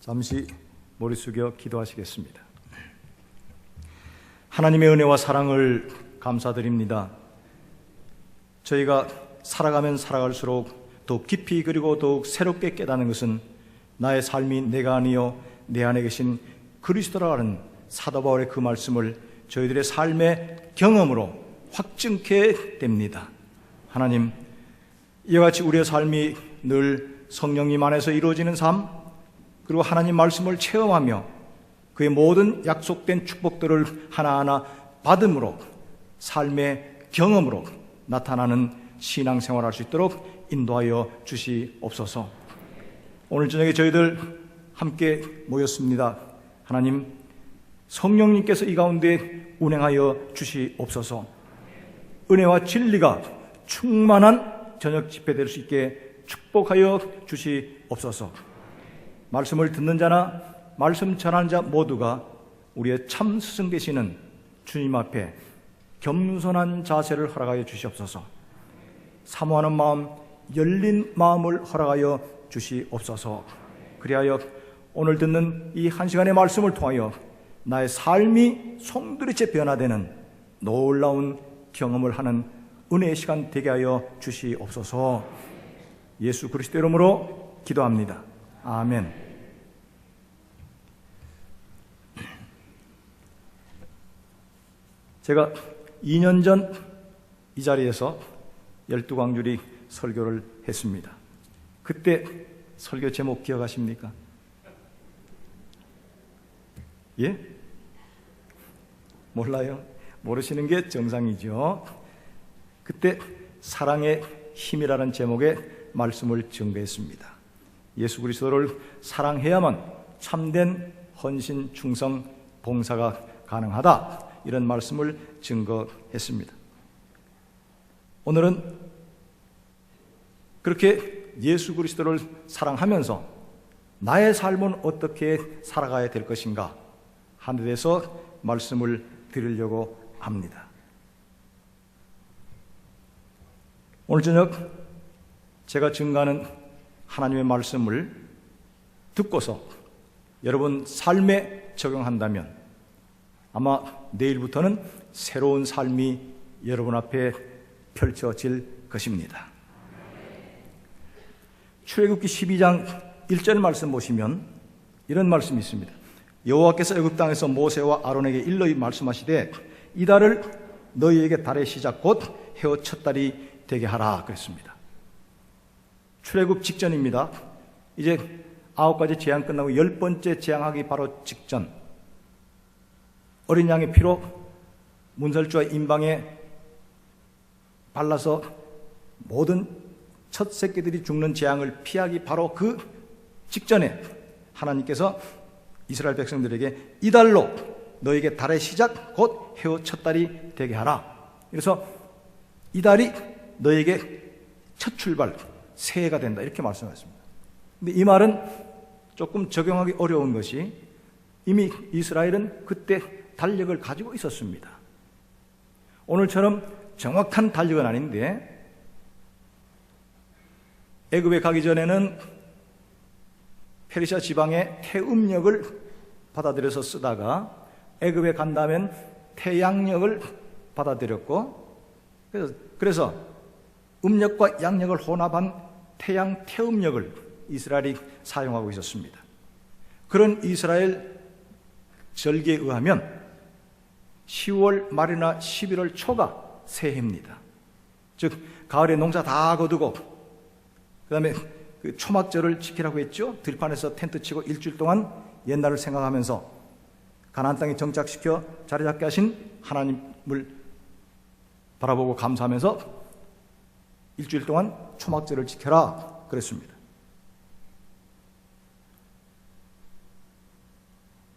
잠시 머리 숙여 기도하시겠습니다. 하나님의 은혜와 사랑을 감사드립니다. 저희가 살아가면 살아갈수록 더욱 깊이 그리고 더욱 새롭게 깨닫는 것은 나의 삶이 내가 아니요 내 안에 계신 그리스도라는 사도 바울의 그 말씀을 저희들의 삶의 경험으로 확증케 됩니다. 하나님, 이와 같이 우리의 삶이 늘 성령님 안에서 이루어지는 삶, 그리고 하나님 말씀을 체험하며 그의 모든 약속된 축복들을 하나하나 받음으로 삶의 경험으로 나타나는 신앙생활을 할 수 있도록 인도하여 주시옵소서. 오늘 저녁에 저희들 함께 모였습니다. 하나님, 성령님께서 이 가운데 운행하여 주시옵소서. 은혜와 진리가 충만한 저녁 집회 될 수 있게 축복하여 주시옵소서. 말씀을 듣는 자나 말씀 전하는 자 모두가 우리의 참 스승 되시는 주님 앞에 겸손한 자세를 허락하여 주시옵소서. 사모하는 마음, 열린 마음을 허락하여 주시옵소서. 그리하여 오늘 듣는 이 한 시간의 말씀을 통하여 나의 삶이 송두리째 변화되는 놀라운 경험을 하는 은혜의 시간 되게 하여 주시옵소서. 예수 그리스도 이름으로 기도합니다. 아멘. 제가 2년 전 이 자리에서 12광주리 설교를 했습니다. 그때 설교 제목 기억하십니까? 예? 몰라요? 모르시는 게 정상이죠. 그때 사랑의 힘이라는 제목의 말씀을 증거했습니다. 예수 그리스도를 사랑해야만 참된 헌신, 충성, 봉사가 가능하다, 이런 말씀을 증거했습니다. 오늘은 그렇게 예수 그리스도를 사랑하면서 나의 삶은 어떻게 살아가야 될 것인가 하는 데서 말씀을 드리려고 합니다. 오늘 저녁 제가 증거하는 하나님의 말씀을 듣고서 여러분 삶에 적용한다면 아마 내일부터는 새로운 삶이 여러분 앞에 펼쳐질 것입니다. 출애굽기 12장 1절 말씀 보시면 이런 말씀이 있습니다. 여호와께서 애굽 땅에서 모세와 아론에게 일러이 말씀하시되 이 달을 너희에게 달의 시작 곧 해의 첫 달이 되게 하라 그랬습니다. 출애굽 직전입니다. 이제 9가지 재앙 끝나고 10번째 재앙하기 바로 직전, 어린 양의 피로 문설주와 임방에 발라서 모든 첫 새끼들이 죽는 재앙을 피하기 바로 그 직전에 하나님께서 이스라엘 백성들에게 이 달로 너에게 달의 시작 곧 해의 첫 달이 되게 하라. 그래서 이 달이 너에게 첫 출발, 새해가 된다, 이렇게 말씀하셨습니다. 근데 이 말은 조금 적용하기 어려운 것이 이미 이스라엘은 그때 달력을 가지고 있었습니다. 오늘처럼 정확한 달력은 아닌데 애굽에 가기 전에는 페르시아 지방의 태음력을 받아들여서 쓰다가 애굽에 간 다음엔 태양력을 받아들였고, 그래서 음력과 양력을 혼합한 태양 태음력을 이스라엘이 사용하고 있었습니다. 그런 이스라엘 절기에 의하면 10월 말이나 11월 초가 새해입니다. 즉 가을에 농사 다 거두고 그 다음에 그 초막절을 지키라고 했죠. 들판에서 텐트 치고 일주일 동안 옛날을 생각하면서 가나안 땅에 정착시켜 자리 잡게 하신 하나님을 바라보고 감사하면서 일주일 동안 초막절을 지켜라 그랬습니다.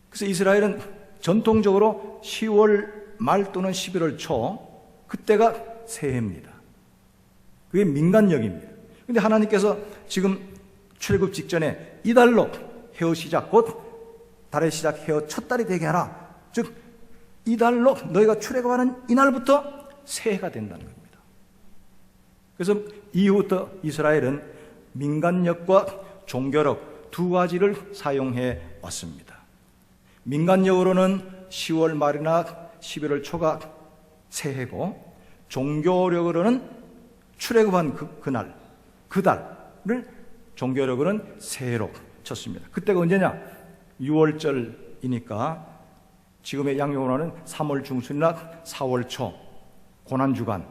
그래서 이스라엘은 전통적으로 10월 말 또는 11월 초, 그때가 새해입니다. 그게 민간력입니다. 그런데 하나님께서 지금 출애굽 직전에 이 달로 해의 시작 곧 달의 시작 해의 첫 달이 되게 하라. 즉 이 달로 너희가 출애굽하는 이날부터 새해가 된다는 겁니다. 그래서 이후부터 이스라엘은 민간력과 종교력 두 가지를 사용해 왔습니다. 민간적으로는 10월 말이나 11월 초가 새해고, 종교력으로는 출애굽한 그 달을 종교력으로는 새해로 쳤습니다. 그때가 언제냐? 6월절이니까 지금의 양력으로는 3월 중순이나 4월 초 고난주간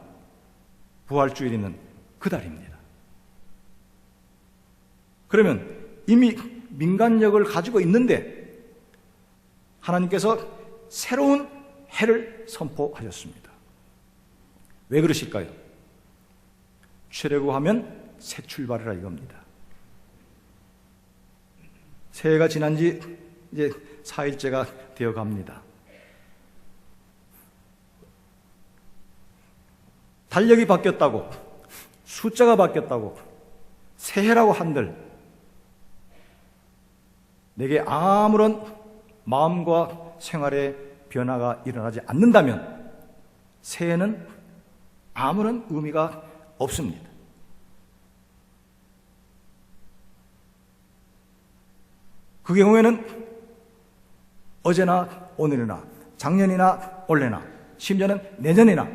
부활주일 있는 그 달입니다. 그러면 이미 민간력을 가지고 있는데 하나님께서 새로운 해를 선포하셨습니다. 왜 그러실까요? 출애굽하면 새 출발이라 이겁니다. 새해가 지난 지 이제 4일째가 되어 갑니다. 달력이 바뀌었다고, 숫자가 바뀌었다고, 새해라고 한들 내게 아무런 마음과 생활에 변화가 일어나지 않는다면 새해는 아무런 의미가 없습니다. 그 경우에는 어제나 오늘이나 작년이나 올해나 심지어는 내년이나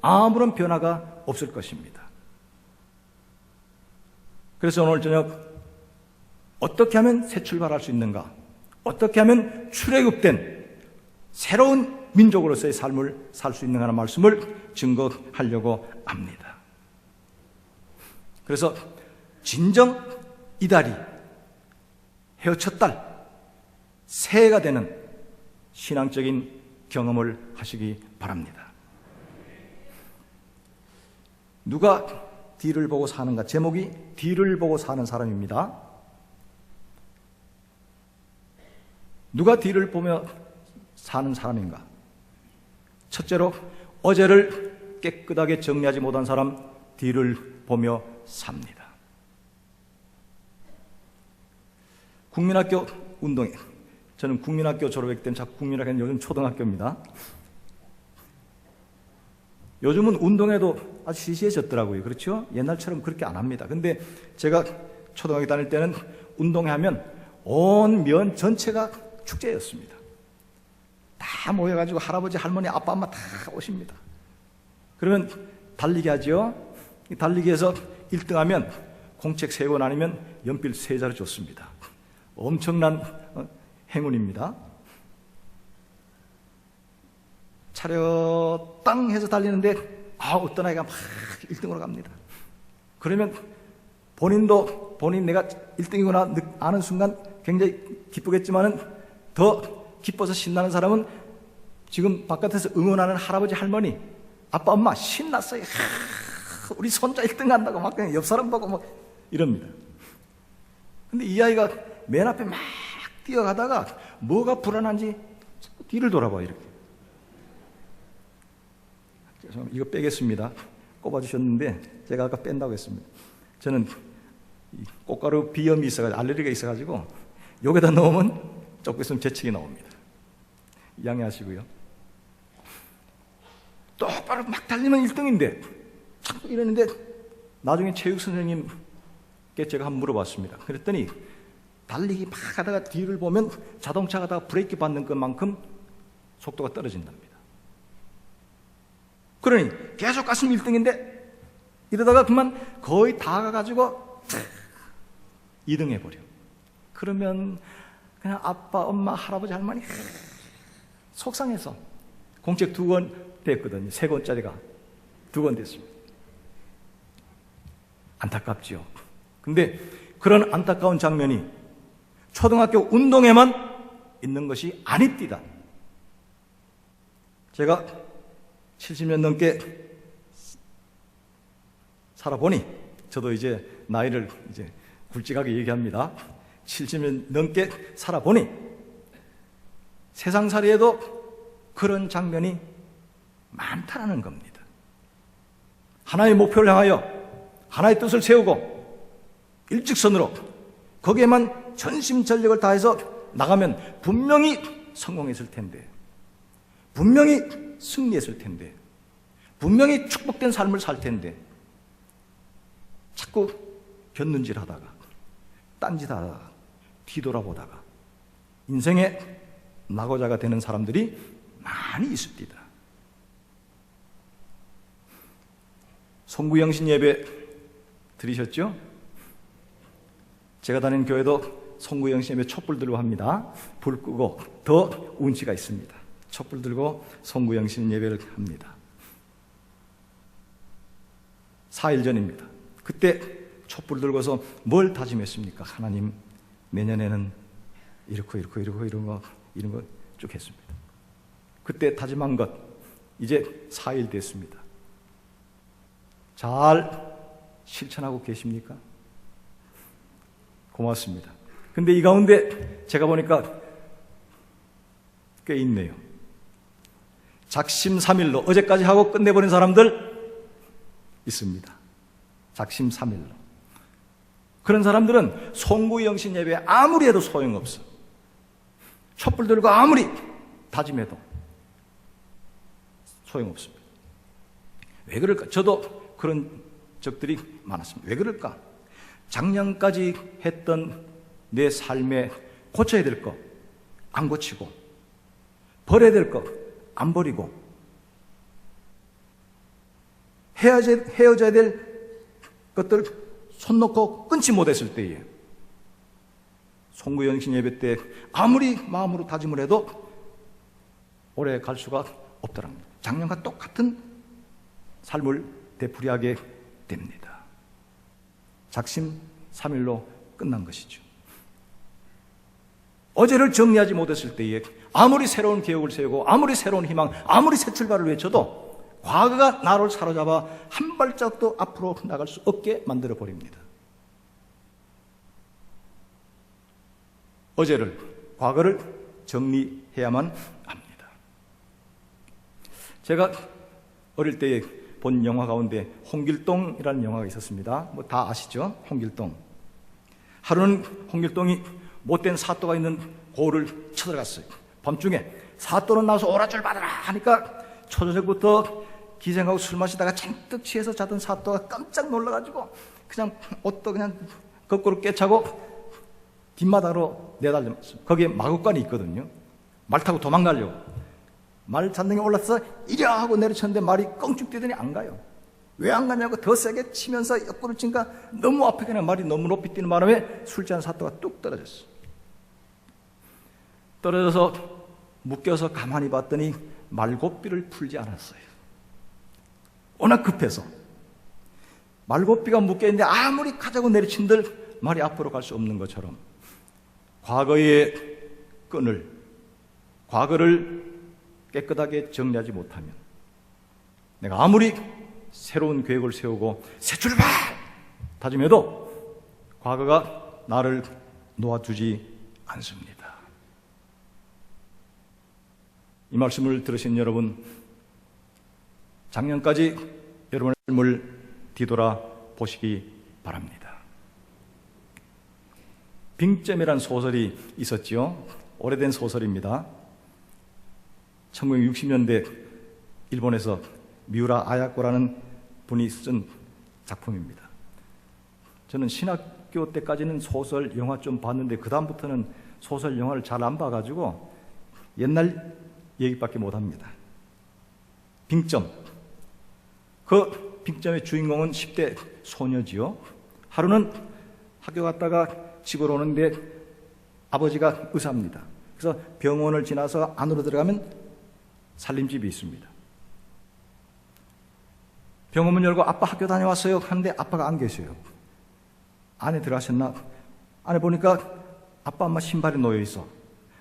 아무런 변화가 없을 것입니다. 그래서 오늘 저녁 어떻게 하면 새 출발할 수 있는가? 어떻게 하면 출애굽된 새로운 민족으로서의 삶을 살 수 있는가 하는 말씀을 증거하려고 합니다. 그래서 진정 이달이 해의 첫 달, 새해가 되는 신앙적인 경험을 하시기 바랍니다. 누가 뒤를 보고 사는가? 제목이 뒤를 보고 사는 사람입니다. 누가 뒤를 보며 사는 사람인가? 첫째로 어제를 깨끗하게 정리하지 못한 사람, 뒤를 보며 삽니다. 국민학교 운동회, 저는 국민학교 졸업했기 때문에 자꾸 국민학교는 요즘 초등학교입니다. 요즘은 운동회도 아주 시시해졌더라고요. 그렇죠? 옛날처럼 그렇게 안 합니다. 근데 제가 초등학교 다닐 때는 운동회 하면 온 면 전체가 축제였습니다. 다 모여가지고 할아버지, 할머니, 아빠, 엄마 다 오십니다. 그러면 달리기 하죠. 달리기에서 1등하면 공책 3권 아니면 연필 3자루 줬습니다. 엄청난 행운입니다. 차려 땅 해서 달리는데 어떤 아이가 막 1등으로 갑니다. 그러면 본인도 내가 1등이구나 아는 순간 굉장히 기쁘겠지만은 더 기뻐서 신나는 사람은 지금 바깥에서 응원하는 할아버지, 할머니, 아빠, 엄마 신났어요. 우리 손자 1등 한다고 막 그냥 옆 사람 보고 막 이럽니다. 근데 이 아이가 맨 앞에 막 뛰어가다가 뭐가 불안한지 뒤를 돌아봐요. 이렇게. 이거 빼겠습니다. 꼽아주셨는데 제가 아까 뺀다고 했습니다. 저는 꽃가루 비염이 있어가지고 알레르기가 있어가지고 여기다 넣으면 조금 있으면 재채기 나옵니다. 양해하시고요. 똑바로 막 달리면 1등인데 자꾸 이러는데 나중에 체육 선생님께 제가 한번 물어봤습니다. 그랬더니 달리기 막 하다가 뒤를 보면 자동차 가다가 브레이크 밟는 것만큼 속도가 떨어진답니다. 그러니 계속 갔으면 1등인데 이러다가 그만 거의 다 가가지고 2등 해버려. 그러면 그냥 아빠, 엄마, 할아버지, 할머니 속상해서 공책 2권 됐거든요. 3권짜리가 2권 됐습니다. 안타깝지요. 근데 그런 안타까운 장면이 초등학교 운동회만 있는 것이 아닙니다. 제가 70년 넘게 살아보니, 저도 이제 나이를 이제 굵직하게 얘기합니다. 70년 넘게 살아보니 세상살이에도 그런 장면이 많다는 겁니다. 하나의 목표를 향하여 하나의 뜻을 세우고 일직선으로 거기에만 전심전력을 다해서 나가면 분명히 성공했을 텐데, 분명히 승리했을 텐데, 분명히 축복된 삶을 살 텐데 자꾸 곁눈질하다가 딴짓하다가 뒤돌아보다가 인생의 낙오자가 되는 사람들이 많이 있습니다. 송구영신 예배 들으셨죠? 제가 다니는 교회도 송구영신 예배 촛불 들고 합니다. 불 끄고 더 운치가 있습니다. 촛불 들고 송구영신 예배를 합니다. 4일 전입니다. 그때 촛불 들고서 뭘 다짐했습니까? 하나님, 내년에는 이런 거 쭉 했습니다. 그때 다짐한 것 이제 4일 됐습니다. 잘 실천하고 계십니까? 고맙습니다. 근데 이 가운데 제가 보니까 꽤 있네요. 작심삼일로 어제까지 하고 끝내버린 사람들 있습니다. 작심삼일로. 그런 사람들은 송구영신 예배에 아무리 해도 소용없어. 촛불 들고 아무리 다짐해도 소용없습니다. 왜 그럴까? 저도 그런 적들이 많았습니다. 왜 그럴까? 작년까지 했던 내 삶에 고쳐야 될 거 안 고치고, 버려야 될 거 안 버리고, 헤어져야 될 것들을 손 놓고 끊지 못했을 때에 송구영신 예배 때 아무리 마음으로 다짐을 해도 오래 갈 수가 없더랍니다. 작년과 똑같은 삶을 되풀이하게 됩니다. 작심삼일로 끝난 것이죠. 어제를 정리하지 못했을 때에 아무리 새로운 계획을 세우고 아무리 새로운 희망, 아무리 새 출발을 외쳐도 과거가 나를 사로잡아 한 발짝도 앞으로 나갈 수 없게 만들어 버립니다. 어제를, 과거를 정리해야만 합니다. 제가 어릴 때 본 영화 가운데 홍길동이라는 영화가 있었습니다. 뭐 다 아시죠? 홍길동. 하루는 홍길동이 못된 사또가 있는 고을을 쳐들어갔어요. 밤중에 사또는 나와서 오라줄 받아라 하니까 초저녁부터 기생하고 술 마시다가 잔뜩 취해서 자던 사또가 깜짝 놀라가지고 그냥 옷도 그냥 거꾸로 깨차고 뒷마당으로 내달렸어요. 거기에 마구간이 있거든요. 말 타고 도망가려고. 말 잔등에 올라서 이랴 하고 내려쳤는데 말이 껑쭉 뛰더니 안 가요. 왜 안 가냐고 더 세게 치면서 옆구를 치니까 너무 앞에 그냥 말이 너무 높이 뛰는 바람에 술 취한 사또가 뚝 떨어졌어. 떨어져서 묶여서 가만히 봤더니 말고삐를 풀지 않았어요. 워낙 급해서. 말고삐가 묶여있는데 아무리 가자고 내리친들 말이 앞으로 갈 수 없는 것처럼 과거의 끈을, 과거를 깨끗하게 정리하지 못하면 내가 아무리 새로운 계획을 세우고 새 출발 다짐해도 과거가 나를 놓아주지 않습니다. 이 말씀을 들으신 여러분, 작년까지 여러분의 삶을 뒤돌아 보시기 바랍니다. 빙점이라는 소설이 있었지요. 오래된 소설입니다. 1960년대 일본에서 미우라 아야코라는 분이 쓴 작품입니다. 저는 신학교 때까지는 소설, 영화 좀 봤는데 그 다음부터는 소설, 영화를 잘 안 봐가지고 옛날 얘기밖에 못합니다. 빙점. 그 빙점의 주인공은 10대 소녀지요. 하루는 학교 갔다가 집으로 오는데 아버지가 의사입니다. 그래서 병원을 지나서 안으로 들어가면 살림집이 있습니다. 병원문 열고 아빠 학교 다녀왔어요 하는데 아빠가 안 계세요. 안에 들어가셨나? 안에 보니까 아빠 엄마 신발이 놓여 있어.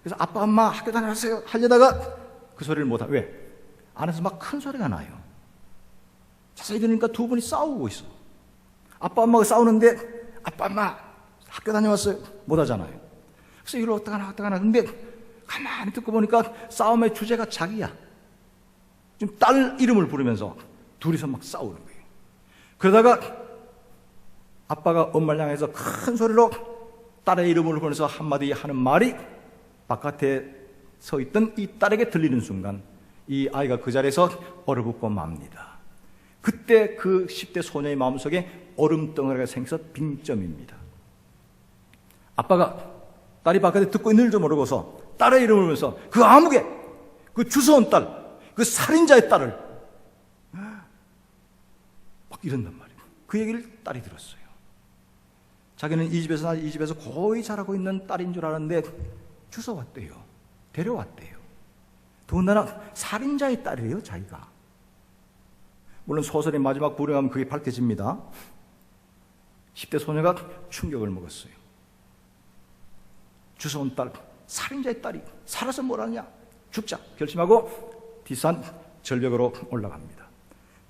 그래서 아빠 엄마 학교 다녀왔어요 하려다가 그 소리를 못하. 왜? 안에서 막 큰 소리가 나요. 자세히 들으니까 두 분이 싸우고 있어. 아빠 엄마가 싸우는데 아빠 엄마 학교 다녀왔어요 못 하잖아요. 그래서 이리로 왔다 가나 근데 가만히 듣고 보니까 싸움의 주제가 자기야. 지금 딸 이름을 부르면서 둘이서 막 싸우는 거예요. 그러다가 아빠가 엄마를 향해서 큰 소리로 딸의 이름을 부르면서 한마디 하는 말이 바깥에 서 있던 이 딸에게 들리는 순간 이 아이가 그 자리에서 얼어붙고 맙니다. 그때 그 10대 소녀의 마음속에 얼음덩어리가 생겨서 빙점입니다. 아빠가 딸이 바깥에 듣고 있는 줄도 모르고서 딸의 이름을 부르면서 그 아무개, 그 주워온 딸, 그 살인자의 딸을 막 이런단 말이에요. 그 얘기를 딸이 들었어요. 자기는 이 집에서 거의 자라고 있는 딸인 줄 알았는데 주워왔대요. 데려왔대요. 더군다나 살인자의 딸이에요, 자기가. 물론 소설의 마지막 부류하면 그게 밝혀집니다. 10대 소녀가 충격을 먹었어요. 주워온 딸, 살인자의 딸이 살아서 뭘 하냐? 죽자 결심하고 뒷산 절벽으로 올라갑니다.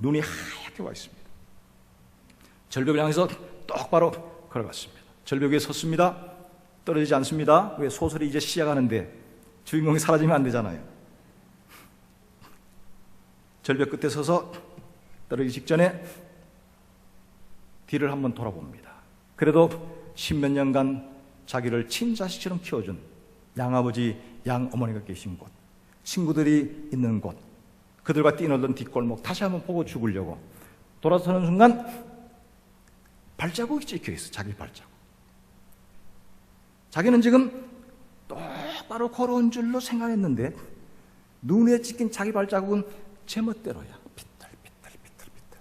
눈이 하얗게 와 있습니다. 절벽을 향해서 똑바로 걸어갔습니다. 절벽 위에 섰습니다. 떨어지지 않습니다. 왜? 소설이 이제 시작하는데 주인공이 사라지면 안 되잖아요. 절벽 끝에 서서 떨어지기 직전에 뒤를 한번 돌아봅니다. 그래도 십몇 년간 자기를 친자식처럼 키워준 양아버지, 양어머니가 계신 곳, 친구들이 있는 곳, 그들과 뛰놀던 뒷골목 다시 한번 보고 죽으려고 돌아서는 순간 발자국이 찍혀있어. 자기 발자국. 자기는 지금 똑바로 걸어온 줄로 생각했는데 눈에 찍힌 자기 발자국은 제멋대로야. 비틀비틀.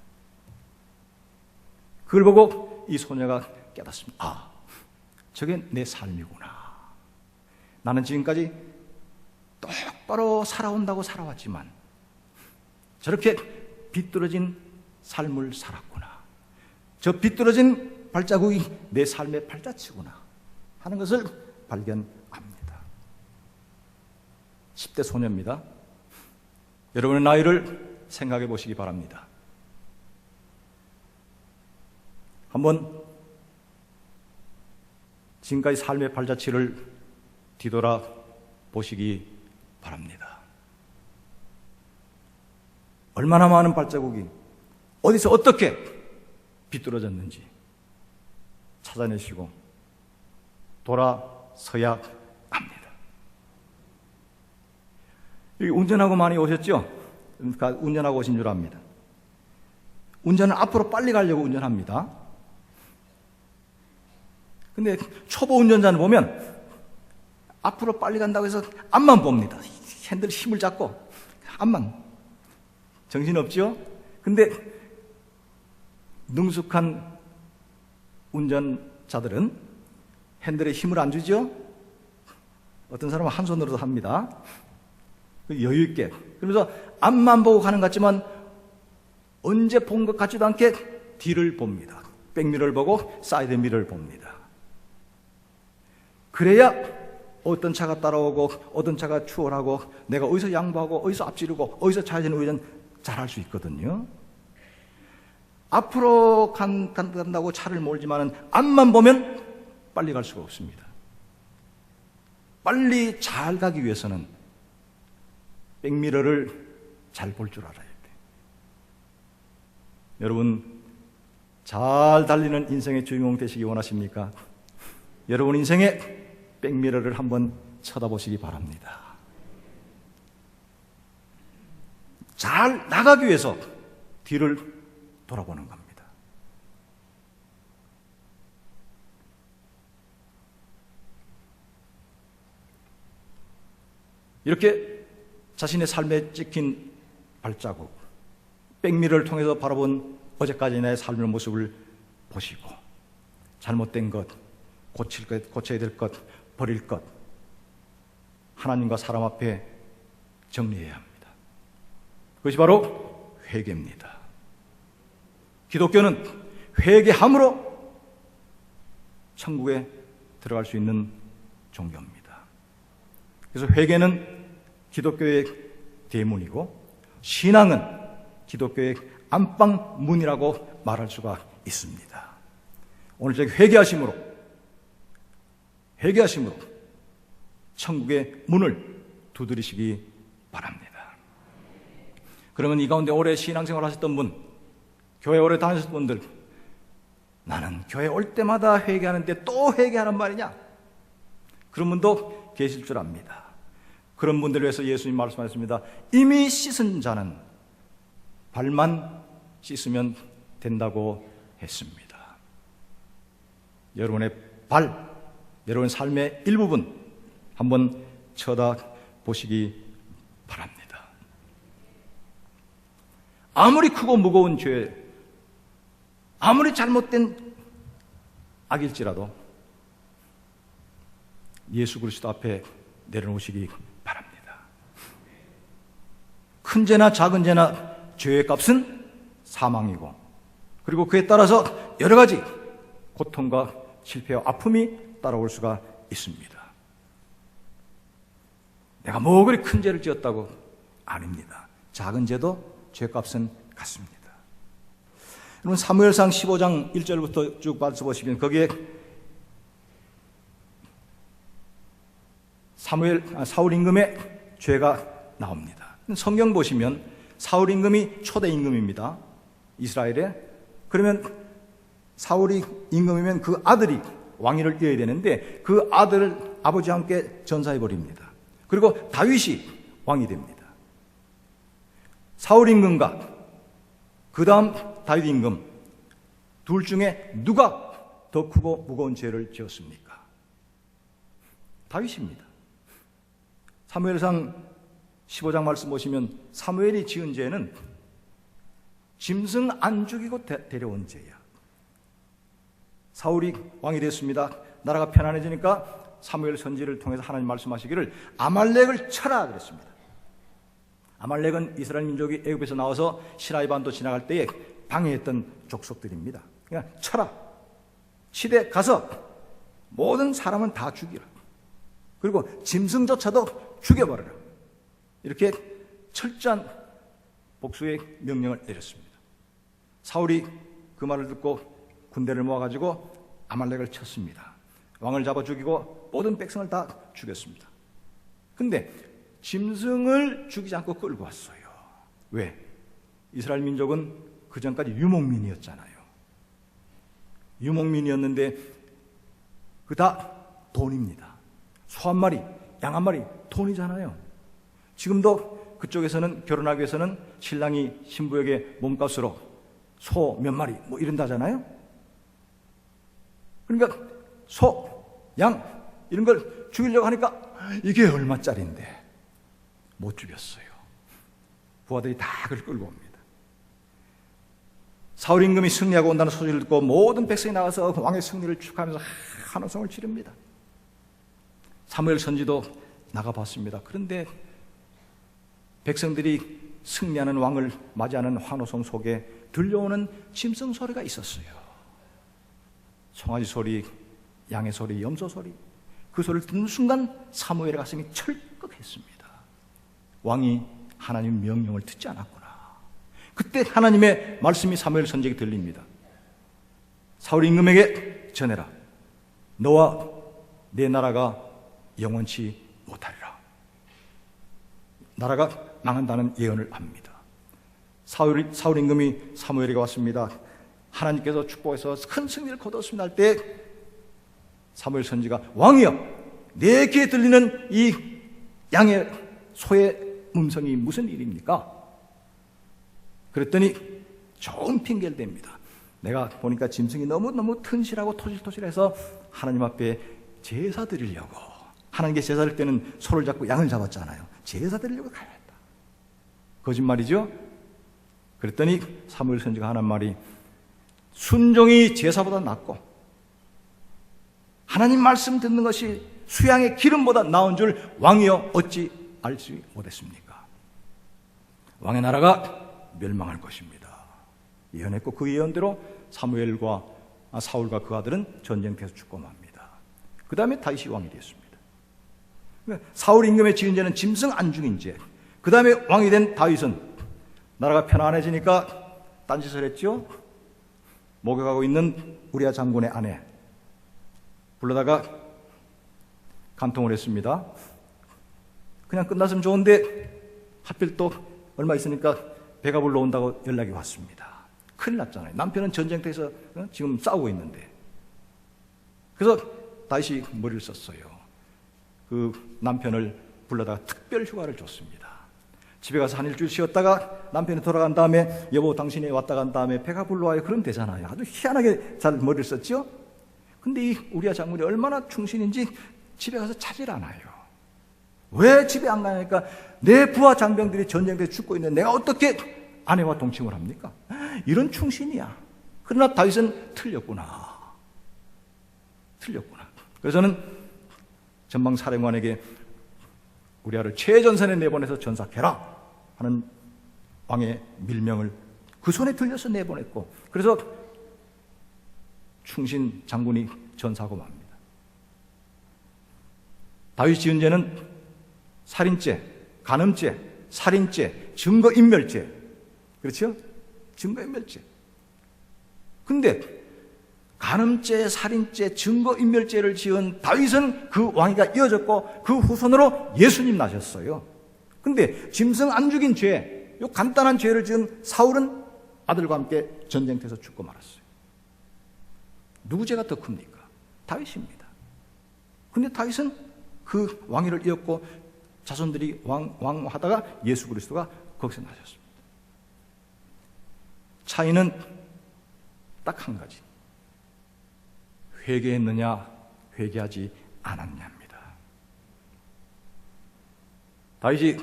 그걸 보고 이 소녀가 깨닫습니다. 아, 저게 내 삶이구나. 나는 지금까지 똑바로 살아온다고 살아왔지만 저렇게 비뚤어진 삶을 살았구나. 저 비뚤어진 발자국이 내 삶의 발자취구나 하는 것을 발견합니다. 10대 소녀입니다. 여러분의 나이를 생각해 보시기 바랍니다. 한번 지금까지 삶의 발자취를 뒤돌아 보시기 바랍니다. 얼마나 많은 발자국이 어디서 어떻게 비뚤어졌는지 찾아내시고 돌아서야 합니다. 여기 운전하고 많이 오셨죠? 그러니까 운전하고 오신 줄 압니다. 운전은 앞으로 빨리 가려고 운전합니다. 근데 초보 운전자는 보면 앞으로 빨리 간다고 해서 앞만 봅니다. 핸들 힘을 잡고 앞만. 정신없죠? 근데 능숙한 운전자들은 핸들에 힘을 안 주죠? 어떤 사람은 한 손으로도 합니다. 여유 있게. 그러면서 앞만 보고 가는 것 같지만 언제 본 것 같지도 않게 뒤를 봅니다. 백미러를 보고 사이드 미러를 봅니다. 그래야 어떤 차가 따라오고 어떤 차가 추월하고 내가 어디서 양보하고 어디서 앞지르고 어디서 좌회전 우회전 잘할 수 있거든요. 앞으로 간다고 차를 몰지만은 앞만 보면 빨리 갈 수가 없습니다. 빨리 잘 가기 위해서는 백미러를 잘 볼 줄 알아야 돼. 여러분, 잘 달리는 인생의 주인공 되시기 원하십니까? 여러분 인생의 백미러를 한번 쳐다보시기 바랍니다. 잘 나가기 위해서 뒤를 돌아보는 겁니다. 이렇게 자신의 삶에 찍힌 발자국, 백미러를 통해서 바라본 어제까지 나의 삶의 모습을 보시고 잘못된 것, 고칠 것, 고쳐야 될 것, 버릴 것, 하나님과 사람 앞에 정리해야 합니다. 그것이 바로 회개입니다. 기독교는 회개함으로 천국에 들어갈 수 있는 종교입니다. 그래서 회개는 기독교의 대문이고 신앙은 기독교의 안방문이라고 말할 수가 있습니다. 오늘 저희 회개하심으로 천국의 문을 두드리시기 바랍니다. 그러면 이 가운데 오래 신앙생활 하셨던 분, 교회 오래 다니셨던 분들, 나는 교회 올 때마다 회개하는데 또 회개하는 말이냐? 그런 분도 계실 줄 압니다. 그런 분들을 위해서 예수님 말씀하셨습니다. 이미 씻은 자는 발만 씻으면 된다고 했습니다. 여러분의 발, 여러분 삶의 일부분 한번 쳐다보시기 바랍니다. 아무리 크고 무거운 죄, 아무리 잘못된 악일지라도 예수 그리스도 앞에 내려놓으시기 바랍니다. 큰 죄나 작은 죄나 죄의 값은 사망이고, 그리고 그에 따라서 여러 가지 고통과 실패와 아픔이 따라올 수가 있습니다. 내가 뭐 그리 큰 죄를 지었다고? 아닙니다. 작은 죄도 죄값은 같습니다. 여러분 사무엘상 15장 1절부터 쭉 봐보시면 거기에 사울 임금의 죄가 나옵니다. 성경 보시면 사울 임금이 초대 임금입니다. 이스라엘에. 그러면 사울이 임금이면 그 아들이 왕위를 이어야 되는데 그 아들을 아버지와 함께 전사해 버립니다. 그리고 다윗이 왕이 됩니다. 사울 임금과 그 다음 다윗 임금 둘 중에 누가 더 크고 무거운 죄를 지었습니까? 다윗입니다. 사무엘상 15장 말씀 보시면 사무엘이 지은 죄는 짐승 안 죽이고 데려온 죄야. 사울이 왕이 됐습니다. 나라가 편안해지니까 사무엘 선지를 통해서 하나님 말씀하시기를 아말렉을 쳐라 그랬습니다. 아말렉은 이스라엘 민족이 애굽에서 나와서 시나이 반도 지나갈 때에 방해했던 족속들입니다. 그러니까 쳐라. 시대 가서 모든 사람은 다 죽이라. 그리고 짐승조차도 죽여버려라. 이렇게 철저한 복수의 명령을 내렸습니다. 사울이 그 말을 듣고 군대를 모아가지고 아말렉을 쳤습니다. 왕을 잡아 죽이고 모든 백성을 다 죽였습니다. 근데 짐승을 죽이지 않고 끌고 왔어요. 왜? 이스라엘 민족은 그 전까지 유목민이었잖아요. 유목민이었는데 그 다 돈입니다. 소 한 마리, 양 한 마리 돈이잖아요. 지금도 그쪽에서는 결혼하기 위해서는 신랑이 신부에게 몸값으로 소 몇 마리 뭐 이런다잖아요. 그러니까 소, 양 이런 걸 죽이려고 하니까 이게 얼마짜리인데 못 죽였어요. 부하들이 다 그걸 끌고 옵니다. 사울 임금이 승리하고 온다는 소식을 듣고 모든 백성이 나가서 왕의 승리를 축하하면서 환호성을 지릅니다. 사무엘 선지도 나가봤습니다. 그런데 백성들이 승리하는 왕을 맞이하는 환호성 속에 들려오는 짐승 소리가 있었어요. 송아지 소리, 양의 소리, 염소 소리. 그 소리를 듣는 순간 사무엘의 가슴이 철컥했습니다. 왕이 하나님 명령을 듣지 않았구나. 그때 하나님의 말씀이 사무엘 선지에게 들립니다. 사울 임금에게 전해라. 너와 내 나라가 영원치 못하리라. 나라가 망한다는 예언을 합니다. 사울 임금이 사무엘에게 왔습니다. 하나님께서 축복해서 큰 승리를 거뒀습니다 할 때 사무엘 선지가 왕이여 내 귀에 들리는 이 양의 소의 음성이 무슨 일입니까? 그랬더니 좋은 핑계를 댑니다. 내가 보니까 짐승이 너무너무 튼실하고 토실토실해서 하나님 앞에 제사 드리려고, 하나님께 제사 드릴 때는 소를 잡고 양을 잡았잖아요. 제사 드리려고 가야겠다. 거짓말이죠? 그랬더니 사무엘 선지가 하는 말이 순종이 제사보다 낫고 하나님 말씀 듣는 것이 수양의 기름보다 나은 줄 왕이여 어찌 알지 못했습니까? 왕의 나라가 멸망할 것입니다. 예언했고 그 예언대로 사울과 그 아들은 전쟁터에서 죽고 맙니다. 그 다음에 다윗이 왕이 되었습니다. 사울 임금의 지은 죄는 짐승 안 죽인 죄. 그 다음에 왕이 된 다윗은 나라가 편안해지니까 딴짓을 했죠. 목욕하고 있는 우리아 장군의 아내 불러다가 간통을 했습니다. 그냥 끝났으면 좋은데 하필 또 얼마 있으니까 배가 불러온다고 연락이 왔습니다. 큰일 났잖아요. 남편은 전쟁터에서 지금 싸우고 있는데. 그래서 다윗이 머리를 썼어요. 그 남편을 불러다가 특별 휴가를 줬습니다. 집에 가서 한 일주일 쉬었다가 남편이 돌아간 다음에 여보 당신이 왔다 간 다음에 배가 불러와요. 그럼 되잖아요. 아주 희한하게 잘 머리를 썼죠. 근데 이 우리아 장군이 얼마나 충신인지 집에 가서 찾질 않아요. 왜 집에 안 가냐니까 내 부하 장병들이 전쟁터에 죽고 있는데 내가 어떻게 아내와 동침을 합니까? 이런 충신이야. 그러나 다윗은 틀렸구나. 그래서 저는 전방사령관에게 우리아를 최전선에 내보내서 전사해라 하는 왕의 밀명을 그 손에 들려서 내보냈고, 그래서 충신 장군이 전사하고 맙니다. 다윗이 지은 죄는 살인죄, 간음죄, 살인죄, 증거인멸죄. 그렇죠? 증거인멸죄. 근데 간음죄, 살인죄, 증거인멸죄를 지은 다윗은 그 왕위가 이어졌고 그 후손으로 예수님 나셨어요. 근데 짐승 안 죽인 죄, 요 간단한 죄를 지은 사울은 아들과 함께 전쟁터에서 죽고 말았어요. 누구 죄가 더 큽니까? 다윗입니다. 근데 다윗은 그 왕위를 이었고 자손들이 왕하다가 예수 그리스도가 거기서 나셨습니다. 차이는 딱 한 가지. 회개했느냐, 회개하지 않았냐입니다. 다윗이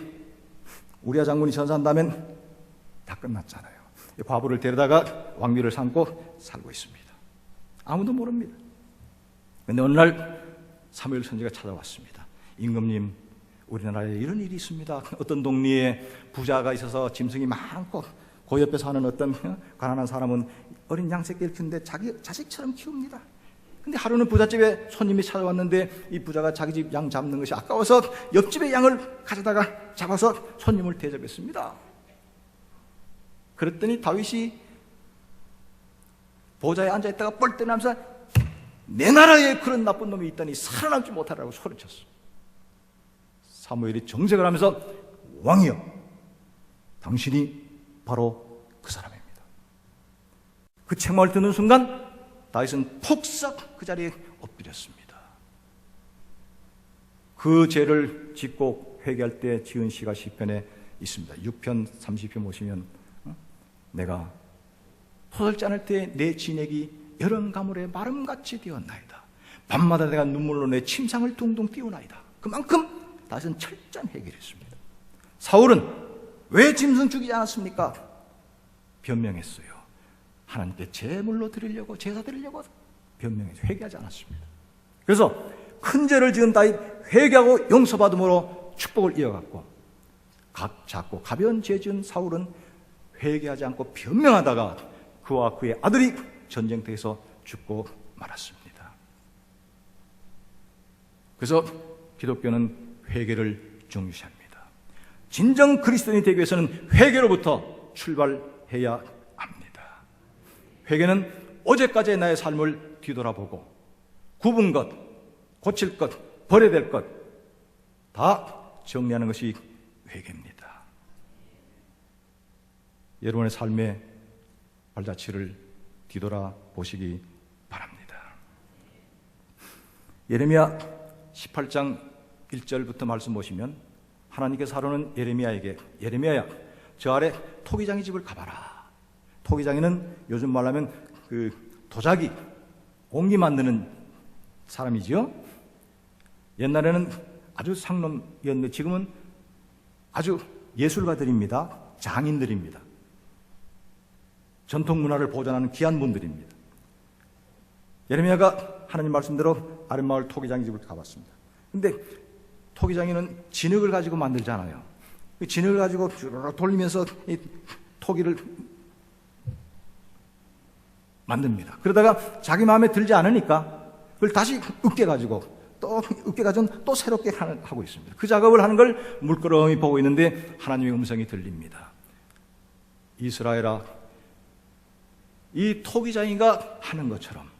우리아 장군이 전사한다면 다 끝났잖아요. 과부를 데려다가 왕비를 삼고 살고 있습니다. 아무도 모릅니다. 그런데 어느 날 사무엘 선지가 찾아왔습니다. 임금님, 우리나라에 이런 일이 있습니다. 어떤 동리에 부자가 있어서 짐승이 많고 그 옆에 사는 어떤 가난한 사람은 어린 양새끼를 키우는데 자기 자식처럼 키웁니다. 근데 하루는 부잣집에 손님이 찾아왔는데 이 부자가 자기 집 양 잡는 것이 아까워서 옆집의 양을 가져다가 잡아서 손님을 대접했습니다. 그랬더니 다윗이 보좌에 앉아있다가 뻘떼나면서 내 나라에 그런 나쁜 놈이 있다니 살아남지 못하라고 소리쳤어. 사무엘이 정색을 하면서 왕이여, 당신이 바로 그 사람입니다. 그 책망을 듣는 순간 다윗은 폭삭 그 자리에 엎드렸습니다. 그 죄를 짓고 회개할 때 지은 시가 시편에 있습니다. 6편 30편 보시면 내가 토설지 않을 때 내 진액이 여름 가물에 마름같이 되었나이다. 밤마다 내가 눈물로 내 침상을 둥둥 띄우나이다. 그만큼 다윗은 철저한 회개를 했습니다. 사울은 왜 짐승 죽이지 않았습니까? 변명했어요. 하나님께 제물로 드리려고, 제사 드리려고 변명해서 회개하지 않았습니다. 그래서 큰 죄를 지은 다윗 회개하고 용서받음으로 축복을 이어갔고, 작고 가벼운 죄 지은 사울은 회개하지 않고 변명하다가 그와 그의 아들이 전쟁터에서 죽고 말았습니다. 그래서 기독교는 회개를 중시합니다. 진정 그리스도인이 되기 위해서는 회개로부터 출발해야 합니다. 회개는 어제까지의 나의 삶을 뒤돌아보고 굽은 것, 고칠 것, 버려야 될 것 다 정리하는 것이 회개입니다. 여러분의 삶의 발자취를 뒤돌아보시기 바랍니다. 예레미야 18장 1절부터 말씀 보시면 하나님께서 하루는 예레미야에게, 예레미야야, 저 아래 토기장이 집을 가봐라. 토기장이는 요즘 말하면 그 도자기, 옹기 만드는 사람이지요. 옛날에는 아주 상놈이었는데 지금은 아주 예술가들입니다. 장인들입니다. 전통 문화를 보존하는 귀한 분들입니다. 예레미야가 하나님 말씀대로 아랫마을 토기장이 집을 가봤습니다. 근데 토기장이는 진흙을 가지고 만들잖아요. 진흙을 가지고 쭉 돌리면서 이 토기를 만듭니다. 그러다가 자기 마음에 들지 않으니까 그걸 다시 으깨가지고 또 새롭게 하고 있습니다. 그 작업을 하는 걸 물끄러미 보고 있는데 하나님의 음성이 들립니다. 이스라엘아, 이 토기장이가 하는 것처럼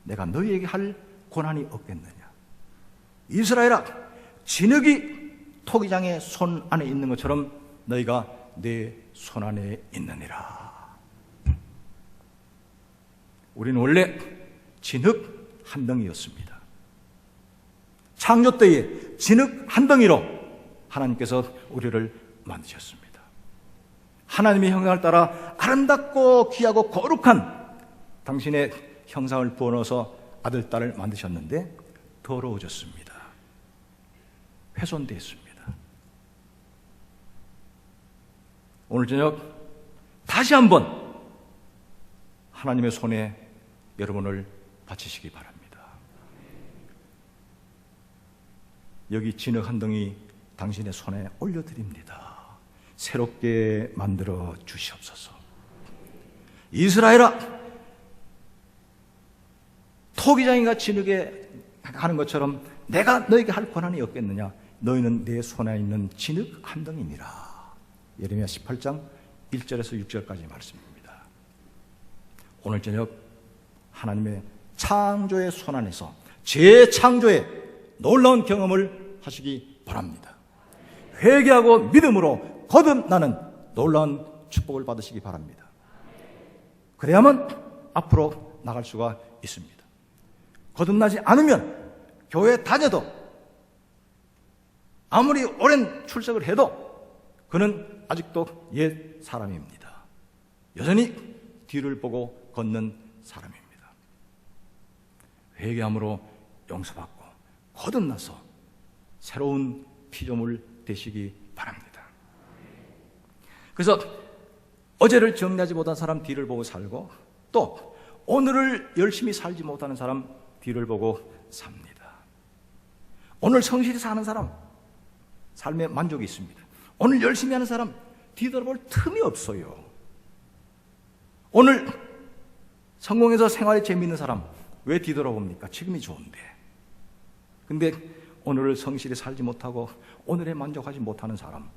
내가 너희에게 할 고난이 없겠느냐. 이스라엘아, 진흙이 토기장의 손 안에 있는 것처럼 너희가 내 손 안에 있느니라. 우리는 원래 진흙 한 덩이였습니다. 창조 때에 진흙 한 덩이로 하나님께서 우리를 만드셨습니다. 하나님의 형상을 따라 아름답고 귀하고 거룩한 당신의 형상을 부어넣어서 아들, 딸을 만드셨는데 더러워졌습니다. 훼손됐습니다. 오늘 저녁 다시 한번 하나님의 손에 여러분을 바치시기 바랍니다. 여기 진흙 한 덩이 당신의 손에 올려드립니다. 새롭게 만들어 주시옵소서. 이스라엘아, 토기장이가 진흙에 하는 것처럼 내가 너에게 할 권한이 없겠느냐? 너희는 내 손에 있는 진흙 한 덩이니라. 예레미야 18장 1절에서 6절까지 말씀입니다. 오늘 저녁 하나님의 창조의 손 안에서 재창조의 놀라운 경험을 하시기 바랍니다. 회개하고 믿음으로 거듭나는 놀라운 축복을 받으시기 바랍니다. 그래야만 앞으로 나갈 수가 있습니다. 거듭나지 않으면 교회 다녀도 아무리 오랜 출석을 해도 그는 아직도 옛 사람입니다. 여전히 뒤를 보고 걷는 사람입니다. 회개함으로 용서받고 거듭나서 새로운 피조물 되시기 바랍니다. 그래서 어제를 정리하지 못한 사람 뒤를 보고 살고, 또 오늘을 열심히 살지 못하는 사람 뒤를 보고 삽니다. 오늘 성실히 사는 사람 삶에 만족이 있습니다. 오늘 열심히 하는 사람 뒤돌아볼 틈이 없어요. 오늘 성공해서 생활에 재미있는 사람 왜 뒤돌아봅니까? 지금이 좋은데. 근데 오늘을 성실히 살지 못하고 오늘에 만족하지 못하는 사람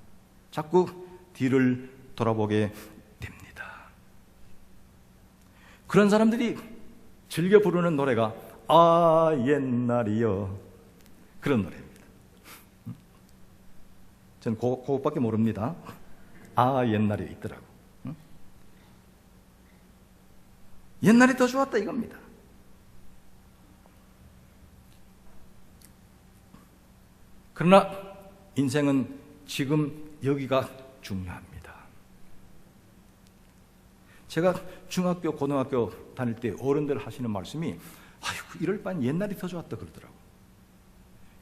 자꾸 뒤를 돌아보게 됩니다. 그런 사람들이 즐겨 부르는 노래가 아 옛날이여, 그런 노래입니다. 저는 그것밖에 모릅니다. 아 옛날에 있더라고. 옛날이 더 좋았다 이겁니다. 그러나 인생은 지금 여기가 중요합니다. 제가 중학교, 고등학교 다닐 때 어른들 하시는 말씀이 아이고 이럴 바엔 옛날이 더 좋았다 그러더라고요.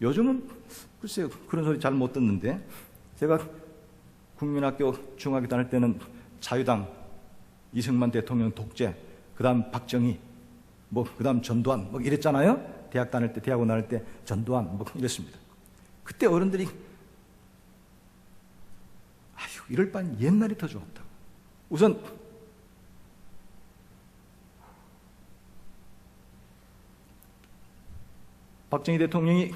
요즘은 글쎄요 그런 소리 잘 못 듣는데, 제가 국민학교 중학교 다닐 때는 자유당 이승만 대통령 독재, 그 다음 박정희, 그 다음 전두환 이랬잖아요. 대학원 다닐 때 전두환 이랬습니다. 그때 어른들이 아휴 이럴 바엔 옛날이 더 좋았다고. 우선 박정희 대통령이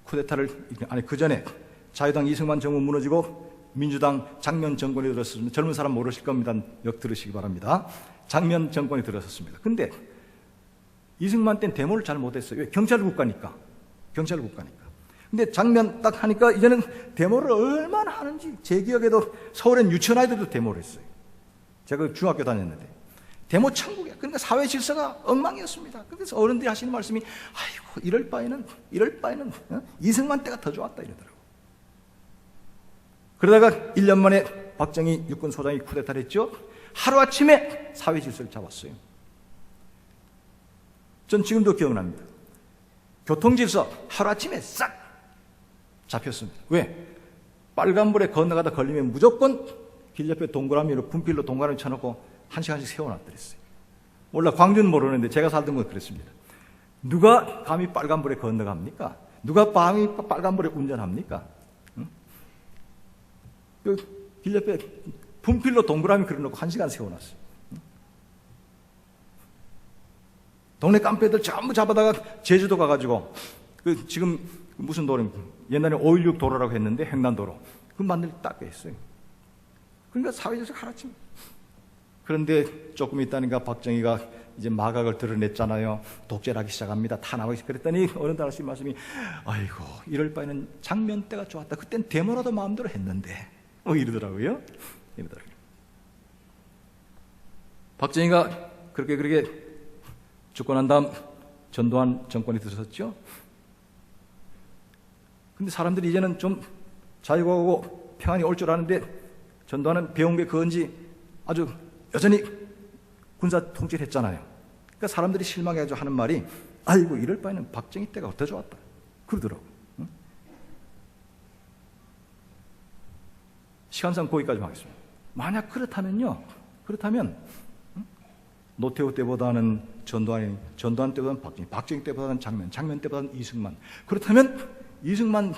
쿠데타를 그 전에 자유당 이승만 정부 무너지고 민주당 장면 정권이 들었습니다. 젊은 사람 모르실 겁니다. 역 들으시기 바랍니다. 장면 정권이 들었었습니다. 근데 이승만 때는 데모를 잘 못했어요. 왜? 경찰 국가니까. 근데 장면 딱 하니까 이제는 데모를 얼마나 하는지, 제 기억에도 서울엔 유치원 아이들도 데모를 했어요. 제가 중학교 다녔는데 데모 천국이야. 그러니까 사회 질서가 엉망이었습니다. 그래서 어른들이 하시는 말씀이 아이고 이럴 바에는 이승만 때가 더 좋았다 이러더라고. 그러다가 1년 만에 박정희 육군 소장이 쿠데타를 했죠. 하루아침에 사회 질서를 잡았어요. 전 지금도 기억납니다. 교통질서 하루아침에 싹 잡혔습니다. 왜? 빨간불에 건너가다 걸리면 무조건 길 옆에 동그라미로 분필로 동그라미 쳐놓고 1시간씩 세워놨더랬어요. 몰라, 광주는 모르는데 제가 살던 건 그랬습니다. 누가 감히 빨간불에 건너갑니까? 누가 감히 빨간불에 운전합니까? 응? 길 옆에 분필로 동그라미 그려놓고 1시간 세워놨어요. 응? 동네 깡패들 전부 잡아다가 제주도 가가지고 지금 무슨 도로입니까? 옛날에 516 도로라고 했는데 횡단도로 그 만들 딱 했어요. 그러니까 사회적으로 하락침. 그런데 조금 있다니까 박정희가 이제 마각을 드러냈잖아요. 독재를 하기 시작합니다. 탄압하기 그랬더니 어른들 하시는 말씀이 아이고 이럴 바에는 장면 때가 좋았다. 그땐 데모라도 마음대로 했는데 이러더라고요. 박정희가 그렇게 죽고 난 다음 전두환 정권이 들어섰죠. 근데 사람들이 이제는 좀 자유하고 평안이 올 줄 아는데 전두환은 배운 게 그건지 아주 여전히 군사 통치를 했잖아요. 그러니까 사람들이 실망해가지고 하는 말이 아이고 이럴 바에는 박정희 때가 더 좋았다 그러더라고. 응? 시간상 거기까지만 하겠습니다. 만약 그렇다면 응? 노태우 때보다는 전두환 때보다는 박정희 때보다는 장면 때보다는 이승만. 그렇다면 이승만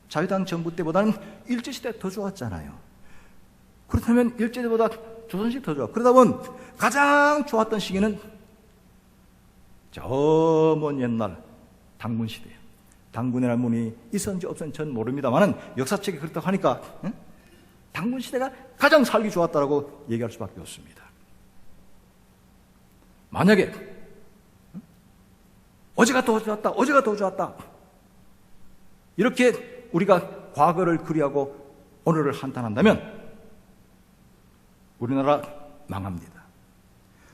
자유당 정부 때보다는 일제시대 더 좋았잖아요. 그렇다면 일제시대보다 조선시대 더 좋아. 그러다 보면 가장 좋았던 시기는 저 먼 옛날 당군시대예요. 당군이라는 문이 있었는지 없었는지 전 모릅니다만은 역사책이 그렇다고 하니까 응? 당군시대가 가장 살기 좋았다고 얘기할 수밖에 없습니다. 만약에 응? 어제가 더 좋았다 이렇게 우리가 과거를 그리하고 오늘을 한탄한다면 우리나라 망합니다.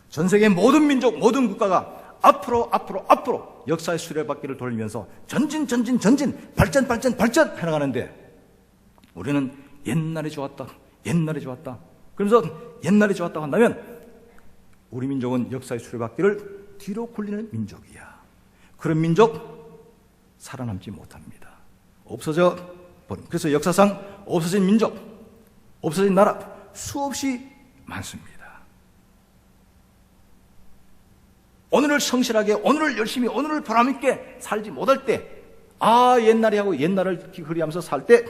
전 세계 모든 민족, 모든 국가가 앞으로 역사의 수레바퀴를 돌리면서 전진 발전 해나가는데 우리는 옛날에 좋았다 그러면서 옛날에 좋았다고 한다면 우리 민족은 역사의 수레바퀴를 뒤로 굴리는 민족이야. 그런 민족 살아남지 못합니다. 없어져 버린. 그래서 역사상 없어진 민족, 없어진 나라 수없이 많습니다. 오늘을 성실하게, 오늘을 열심히, 오늘을 보람있게 살지 못할 때, 옛날에 하고 옛날을 그리하면서 살 때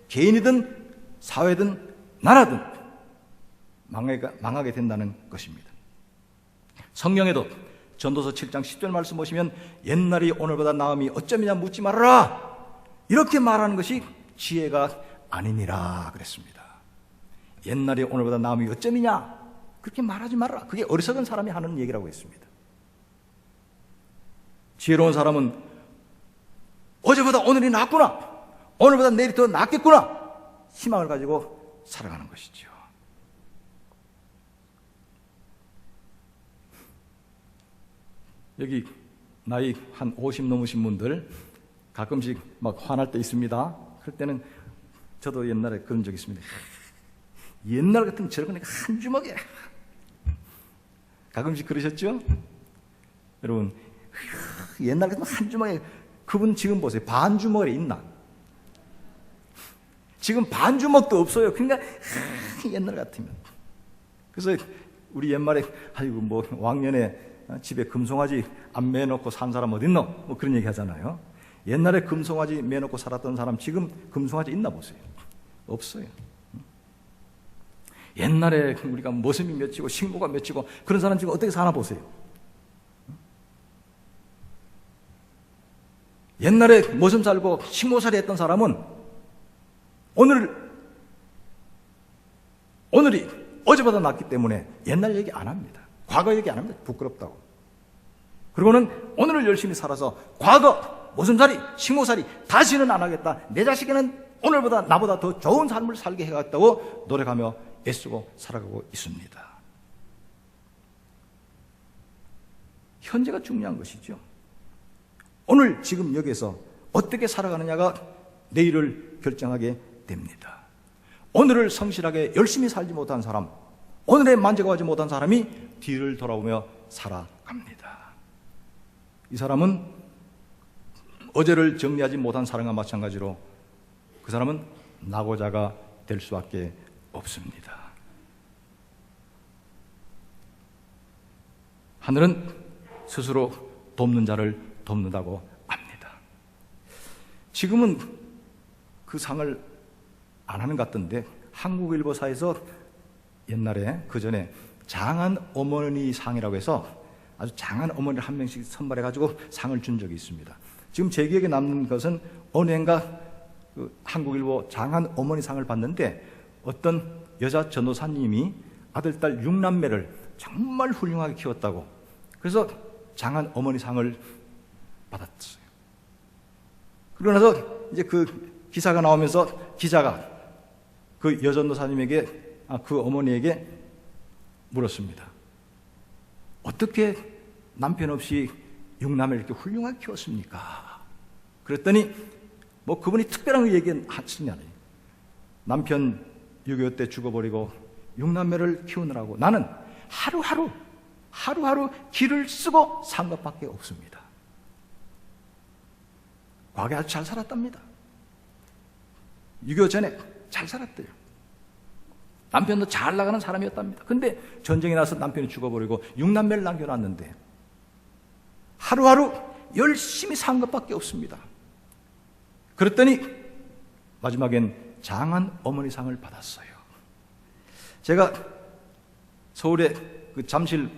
개인이든 사회든 나라든 망하게 된다는 것입니다. 성경에도 전도서 7장 10절 말씀 보시면 옛날이 오늘보다 나음이 어쩌느냐 묻지 말아라 이렇게 말하는 것이 지혜가 아니니라 그랬습니다. 옛날이 오늘보다 나음이 어쩌느냐 그렇게 말하지 말아라. 그게 어리석은 사람이 하는 얘기라고 했습니다. 지혜로운 사람은 어제보다 오늘이 낫구나, 오늘보다 내일이 더 낫겠구나 희망을 가지고 살아가는 것이죠. 여기 나이 한 50 넘으신 분들 가끔씩 막 화날 때 있습니다. 그럴 때는 저도 옛날에 그런 적이 있습니다. 옛날 같으면 저러고 내가 한 주먹에 가끔씩 그러셨죠? 여러분 옛날 같으면 한 주먹에 그분 지금 보세요. 반 주먹에 있나? 지금 반 주먹도 없어요. 그러니까 옛날 같으면. 그래서 우리 옛말에 아이고 뭐 왕년에 집에 금송아지 안 매놓고 산 사람 어딨노? 뭐 그런 얘기 하잖아요. 옛날에 금송아지 매놓고 살았던 사람 지금 금송아지 있나 보세요. 없어요. 옛날에 우리가 모습이 맺히고 식모가 맺히고 그런 사람 지금 어떻게 사나 보세요. 옛날에 모습 살고 식모살이 했던 사람은 오늘이 어제보다 낫기 때문에 옛날 얘기 안 합니다. 과거 얘기 안 합니다. 부끄럽다고. 그리고는 오늘을 열심히 살아서 과거 모순살이 식모살이 다시는 안 하겠다. 내 자식에는 오늘보다 나보다 더 좋은 삶을 살게 해야겠다고 노력하며 애쓰고 살아가고 있습니다. 현재가 중요한 것이죠. 오늘 지금 여기에서 어떻게 살아가느냐가 내일을 결정하게 됩니다. 오늘을 성실하게 열심히 살지 못한 사람, 오늘에 만족하지 못한 사람이 뒤를 돌아보며 살아갑니다. 이 사람은 어제를 정리하지 못한 사람과 마찬가지로 그 사람은 낙오자가 될 수밖에 없습니다. 하늘은 스스로 돕는 자를 돕는다고 합니다. 지금은 그 상을 안 하는 것 같던데 한국일보사에서 옛날에 그 전에 장한 어머니 상이라고 해서 아주 장한 어머니를 한 명씩 선발해가지고 상을 준 적이 있습니다. 지금 제 기억에 남는 것은 어느 해인가 그 한국일보 장한 어머니 상을 받는데 어떤 여자 전도사님이 아들, 딸 6남매를 정말 훌륭하게 키웠다고 그래서 장한 어머니 상을 받았어요. 그러고 나서 이제 그 기사가 나오면서 기자가 그 여전도사님에게 그 어머니에게 물었습니다. 어떻게 남편 없이 6남매를 이렇게 훌륭하게 키웠습니까? 그랬더니 뭐 그분이 특별한 얘기하시냐니 남편 6.25 때 죽어버리고 6남매를 키우느라고 나는 하루하루 길을 쓰고 산 것밖에 없습니다. 과거에 아주 잘 살았답니다. 6.25 전에 잘 살았대요. 남편도 잘 나가는 사람이었답니다. 근데 전쟁이 나서 남편이 죽어버리고 6남매를 남겨놨는데 하루하루 열심히 산 것밖에 없습니다. 그랬더니 마지막엔 장한 어머니상을 받았어요. 제가 서울에 그 잠실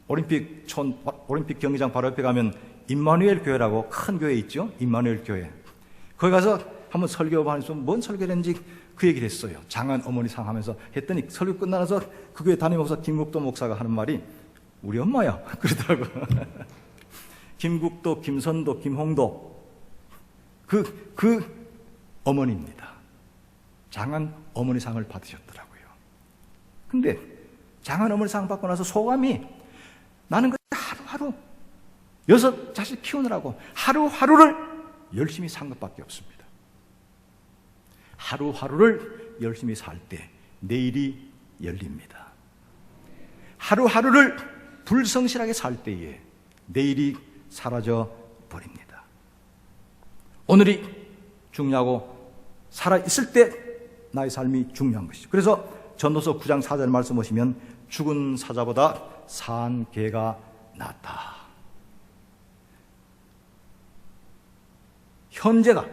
올림픽 경기장 바로 옆에 가면 임마누엘 교회라고 큰 교회 있죠? 임마누엘 교회. 거기 가서 한번 설교하면서 뭔 설교를 했는지 그 얘기를 했어요. 장한 어머니상 하면서 했더니 설교 끝나서 그 교회 담임 목사 김국도 목사가 하는 말이 우리 엄마야 그러더라고요. 김국도, 김선도, 김홍도 그 어머니입니다. 장한 어머니상을 받으셨더라고요. 근데 장한 어머니상 받고 나서 소감이 나는 하루하루 6 자식 키우느라고 하루하루를 열심히 산 것밖에 없습니다. 하루하루를 열심히 살 때 내일이 열립니다. 하루하루를 불성실하게 살 때에 내일이 사라져 버립니다. 오늘이 중요하고 살아있을 때 나의 삶이 중요한 것이죠. 그래서 전도서 9장 4절 말씀 보시면 죽은 사자보다 산 개가 낫다. 현재가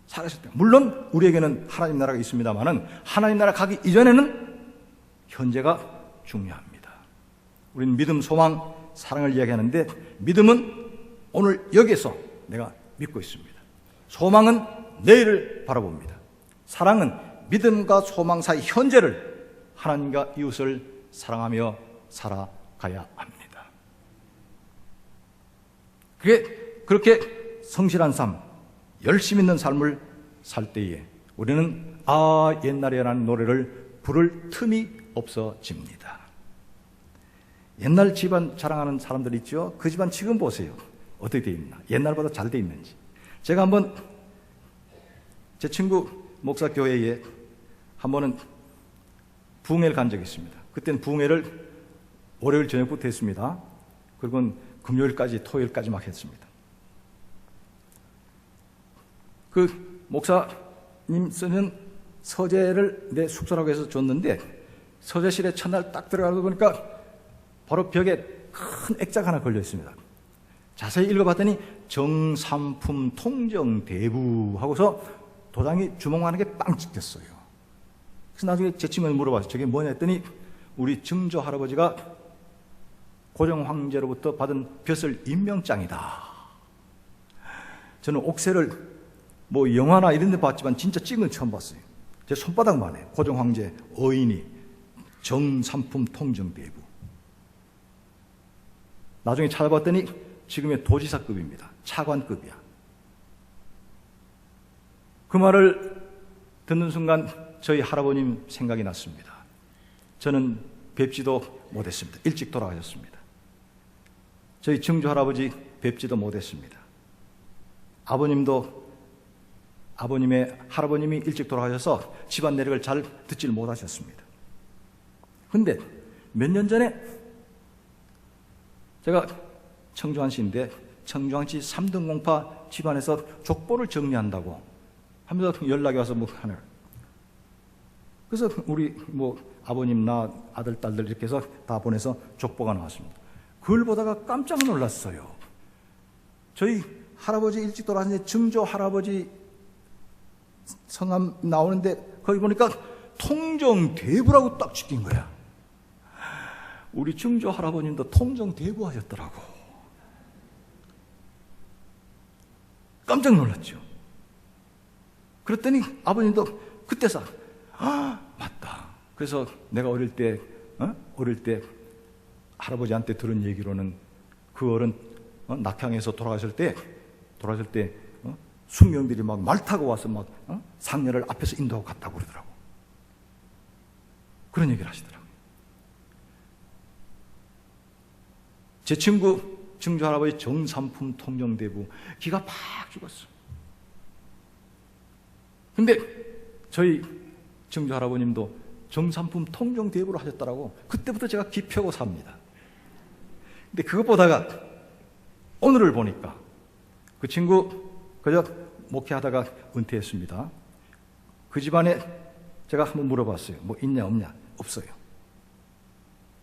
살아있을 때, 물론 우리에게는 하나님 나라가 있습니다만은 하나님 나라 가기 이전에는 현재가 중요합니다. 우리는 믿음, 소망, 사랑을 이야기하는데 믿음은 오늘 여기에서 내가 믿고 있습니다. 소망은 내일을 바라봅니다. 사랑은 믿음과 소망 사이 현재를 하나님과 이웃을 사랑하며 살아가야 합니다. 그렇게 성실한 삶, 열심 있는 삶을 살 때에 우리는 옛날에라는 노래를 부를 틈이 없어집니다. 옛날 집안 자랑하는 사람들 있죠? 그 집안 지금 보세요. 어떻게 되어 있나? 옛날보다 잘 되어 있는지. 제가 한번 제 친구 목사 교회에 한 번은 부흥회를 간 적이 있습니다. 그때는 부흥회를 월요일 저녁부터 했습니다. 그리고 금요일까지, 토요일까지 막 했습니다. 그 목사님 쓰는 서재를 내 숙소라고 해서 줬는데 서재실에 첫날 딱 들어가다 보니까 바로 벽에 큰 액자가 하나 걸려 있습니다. 자세히 읽어봤더니 정삼품 통정대부 하고서 도장이 주먹만한 게 빵 찍혔어요. 그래서 나중에 제 친구한테 물어봤어요. 저게 뭐냐 했더니 우리 증조 할아버지가 고종 황제로부터 받은 벼슬 임명장이다. 저는 옥새를 뭐 영화나 이런 데 봤지만 진짜 찍은 건 처음 봤어요. 제 손바닥만 해. 고종 황제 어인이 정삼품 통정대부. 나중에 찾아봤더니 지금의 도지사급입니다. 차관급이야. 그 말을 듣는 순간 저희 할아버님 생각이 났습니다. 저는 뵙지도 못했습니다. 일찍 돌아가셨습니다. 저희 증조 할아버지 뵙지도 못했습니다. 아버님의 할아버님이 일찍 돌아가셔서 집안 내력을 잘 듣질 못하셨습니다. 근데 몇 년 전에 제가 청주환씨인데 청주환씨 3등 공파 집안에서 족보를 정리한다고 하면서 연락이 와서 뭐 하나. 그래서 우리 아버님, 나, 아들, 딸들 이렇게 해서 다 보내서 족보가 나왔습니다. 그걸 보다가 깜짝 놀랐어요. 저희 할아버지 일찍 돌아가셨는데 증조 할아버지 성함 나오는데 거기 보니까 통정대부라고 딱 찍힌 거야. 우리 증조 할아버님도 통정대부 하셨더라고. 깜짝 놀랐죠. 그랬더니 아버님도 그때서 맞다. 그래서 내가 어릴 때 할아버지한테 들은 얘기로는 그 어른 낙향에서 돌아가실 때 숙명들이 막 말 타고 와서 막 상녀를 앞에서 인도하고 갔다고 그러더라고. 그런 얘기를 하시더라고요. 제 친구 증조 할아버지 정삼품 통정대부 기가 팍 죽었어. 근데 저희 증조 할아버님도 정삼품 통정대부로 하셨더라고. 그때부터 제가 기펴고 삽니다. 근데 그것 보다가 오늘을 보니까 그 친구 그저 목회하다가 은퇴했습니다. 그 집안에 제가 한번 물어봤어요. 뭐 있냐 없냐? 없어요.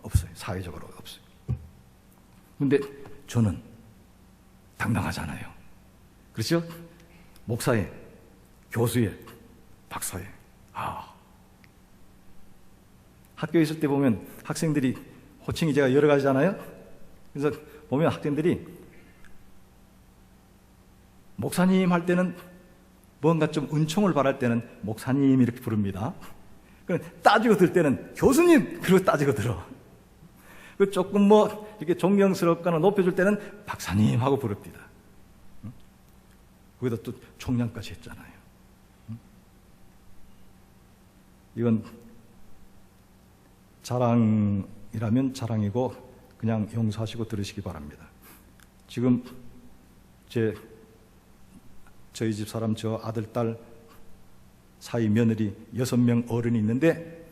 없어요. 사회적으로 없어요. 근데 저는 당당하잖아요. 그렇죠? 목사에, 교수에, 박사에. 학교에 있을 때 보면 학생들이 호칭이 제가 여러 가지잖아요. 그래서 보면 학생들이 목사님 할 때는 뭔가 좀 은총을 바랄 때는 목사님 이렇게 부릅니다. 그럼 따지고 들 때는 교수님 그리고 따지고 들어. 그 조금 뭐 이렇게 존경스럽거나 높여줄 때는 박사님 하고 부릅니다. 거기다 또 총량까지 했잖아요. 이건 자랑이라면 자랑이고 그냥 용서하시고 들으시기 바랍니다. 지금 저희 집 사람, 저 아들, 딸 사이 며느리 6명 어른이 있는데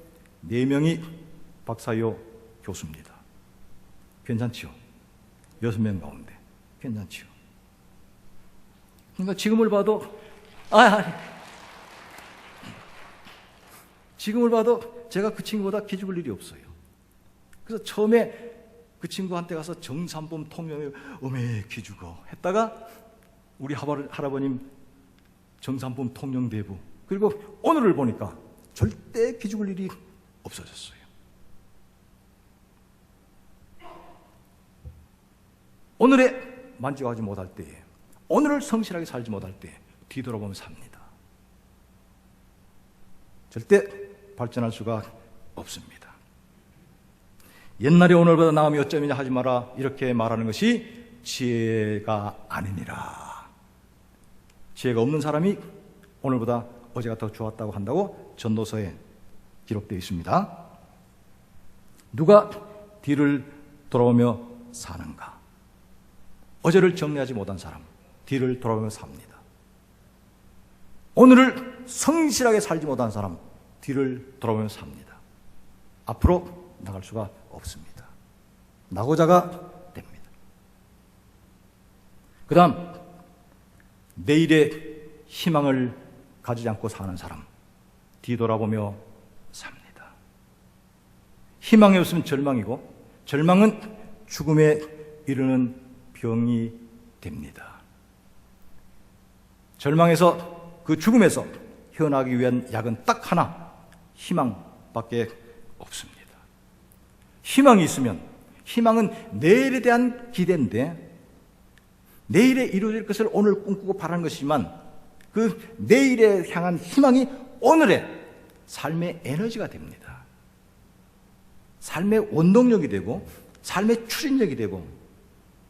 4명이 박사요 교수입니다. 괜찮지요? 6명 가운데 괜찮지요? 그러니까 지금을 봐도 지금을 봐도 제가 그 친구보다 기죽을 일이 없어요. 그래서 처음에 그 친구한테 가서 정삼범 통영에 어메 기죽어 했다가 우리 할아버님 정삼범 통영대부, 그리고 오늘을 보니까 절대 기죽을 일이 없어졌어요. 오늘에 만족하지 못할 때에, 오늘을 성실하게 살지 못할 때 뒤돌아보면 삽니다. 절대 발전할 수가 없습니다. 옛날에 오늘보다 나음이 어쩌느냐 하지 마라, 이렇게 말하는 것이 지혜가 아니니라. 지혜가 없는 사람이 오늘보다 어제가 더 좋았다고 한다고 전도서에 기록되어 있습니다. 누가 뒤를 돌아보며 사는가? 어제를 정리하지 못한 사람, 뒤를 돌아보며 삽니다. 오늘을 성실하게 살지 못한 사람, 뒤를 돌아보며 삽니다. 앞으로 나갈 수가 없습니다. 낙오자가 됩니다. 그 다음, 내일의 희망을 가지지 않고 사는 사람, 뒤돌아보며 삽니다. 희망이 없으면 절망이고, 절망은 죽음에 이르는 병이 됩니다. 절망에서, 그 죽음에서 헤어나기 위한 약은 딱 하나, 희망밖에 없습니다. 희망이 있으면, 희망은 내일에 대한 기대인데, 내일에 이루어질 것을 오늘 꿈꾸고 바라는 것이지만, 그 내일에 향한 희망이 오늘의 삶의 에너지가 됩니다. 삶의 원동력이 되고, 삶의 추진력이 되고,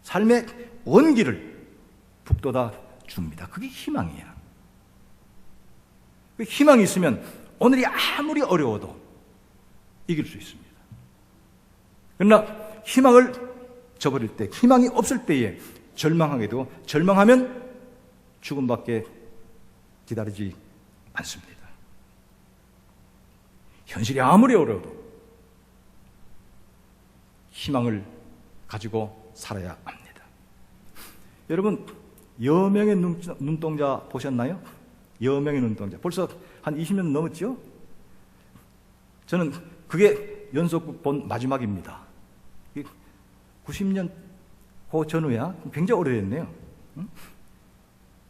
삶의 원기를 북돋아 줍니다. 그게 희망이야. 그 희망이 있으면 오늘이 아무리 어려워도 이길 수 있습니다. 그러나 희망을 저버릴 때, 희망이 없을 때에 절망하게 되고, 절망하면 죽음밖에 기다리지 않습니다. 현실이 아무리 어려워도 희망을 가지고 살아야 합니다. 여러분, 여명의 눈동자 보셨나요? 여명의 눈동자. 벌써 한 20년 넘었죠? 저는 그게 연속극 본 마지막입니다. 90년 그 전후야. 굉장히 오래됐네요.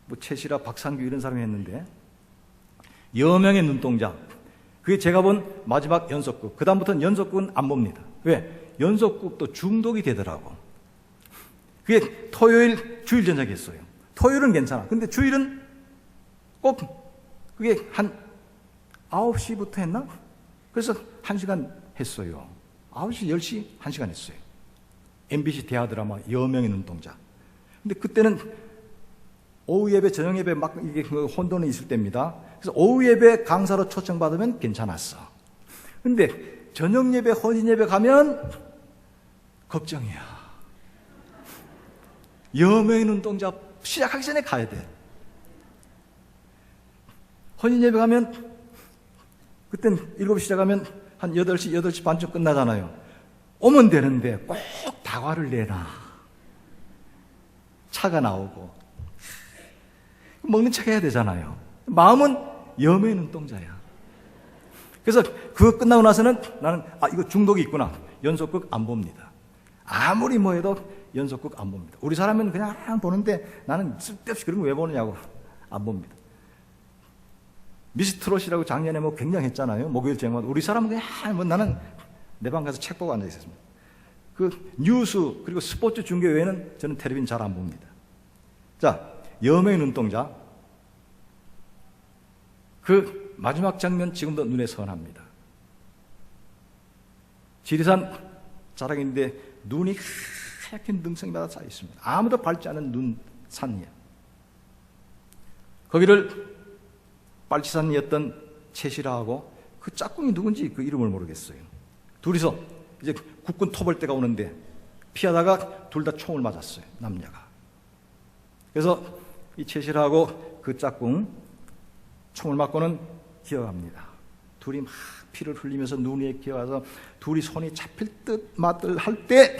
뭐 최시라, 박상규 이런 사람이 했는데, 여명의 눈동자, 그게 제가 본 마지막 연속극. 그 다음부터는 연속극은 안 봅니다. 왜? 연속극도 중독이 되더라고. 그게 토요일, 주일 저녁에 했어요. 토요일은 괜찮아. 근데 주일은 꼭 그게 한 9시부터 했나? 그래서 1시간 했어요. 9시, 10시 1시간 했어요. MBC 대하 드라마 여명의 눈동자. 근데 그때는 오후 예배, 저녁 예배 막 이게 혼돈이 있을 때입니다. 그래서 오후 예배 강사로 초청받으면 괜찮았어. 근데 저녁 예배, 혼인 예배 가면 걱정이야. 여명의 눈동자 시작하기 전에 가야 돼. 혼인 예배 가면, 그땐 7시 시작하면 한 8시, 8시 반쯤 끝나잖아요. 오면 되는데 꼭 다과를 내놔. 차가 나오고. 먹는 척 해야 되잖아요. 마음은 염의 눈동자야. 그래서 그거 끝나고 나서는 나는 이거 중독이 있구나. 연속극 안 봅니다. 아무리 뭐 해도 연속극 안 봅니다. 우리 사람은 그냥 보는데 나는 쓸데없이 그런 거 왜 보느냐고 안 봅니다. 미스트롯이라고 작년에 뭐 굉장했잖아요. 목요일 저녁마다. 우리 사람은 그냥 뭐 나는 내 방 가서 책 보고 앉아 있었습니다. 그 뉴스 그리고 스포츠 중계 외에는 저는 텔레비전 잘 안 봅니다. 자, 염의 눈동자. 그 마지막 장면 지금도 눈에 선합니다. 지리산 자락인데 눈이 하얗게 능성마다 쌓여 있습니다. 아무도 밟지 않은 눈산이에요. 거기를 빨치산이었던 채시라하고 그 짝꿍이 누군지 그 이름을 모르겠어요. 둘이서 이제 국군 토벌대가 오는데 피하다가 둘 다 총을 맞았어요. 남녀가. 그래서 이 채시라하고 그 짝꿍 총을 맞고는 기어갑니다. 둘이 막 피를 흘리면서 눈 위에 기어가서 둘이 손이 잡힐 듯 맞들 할 때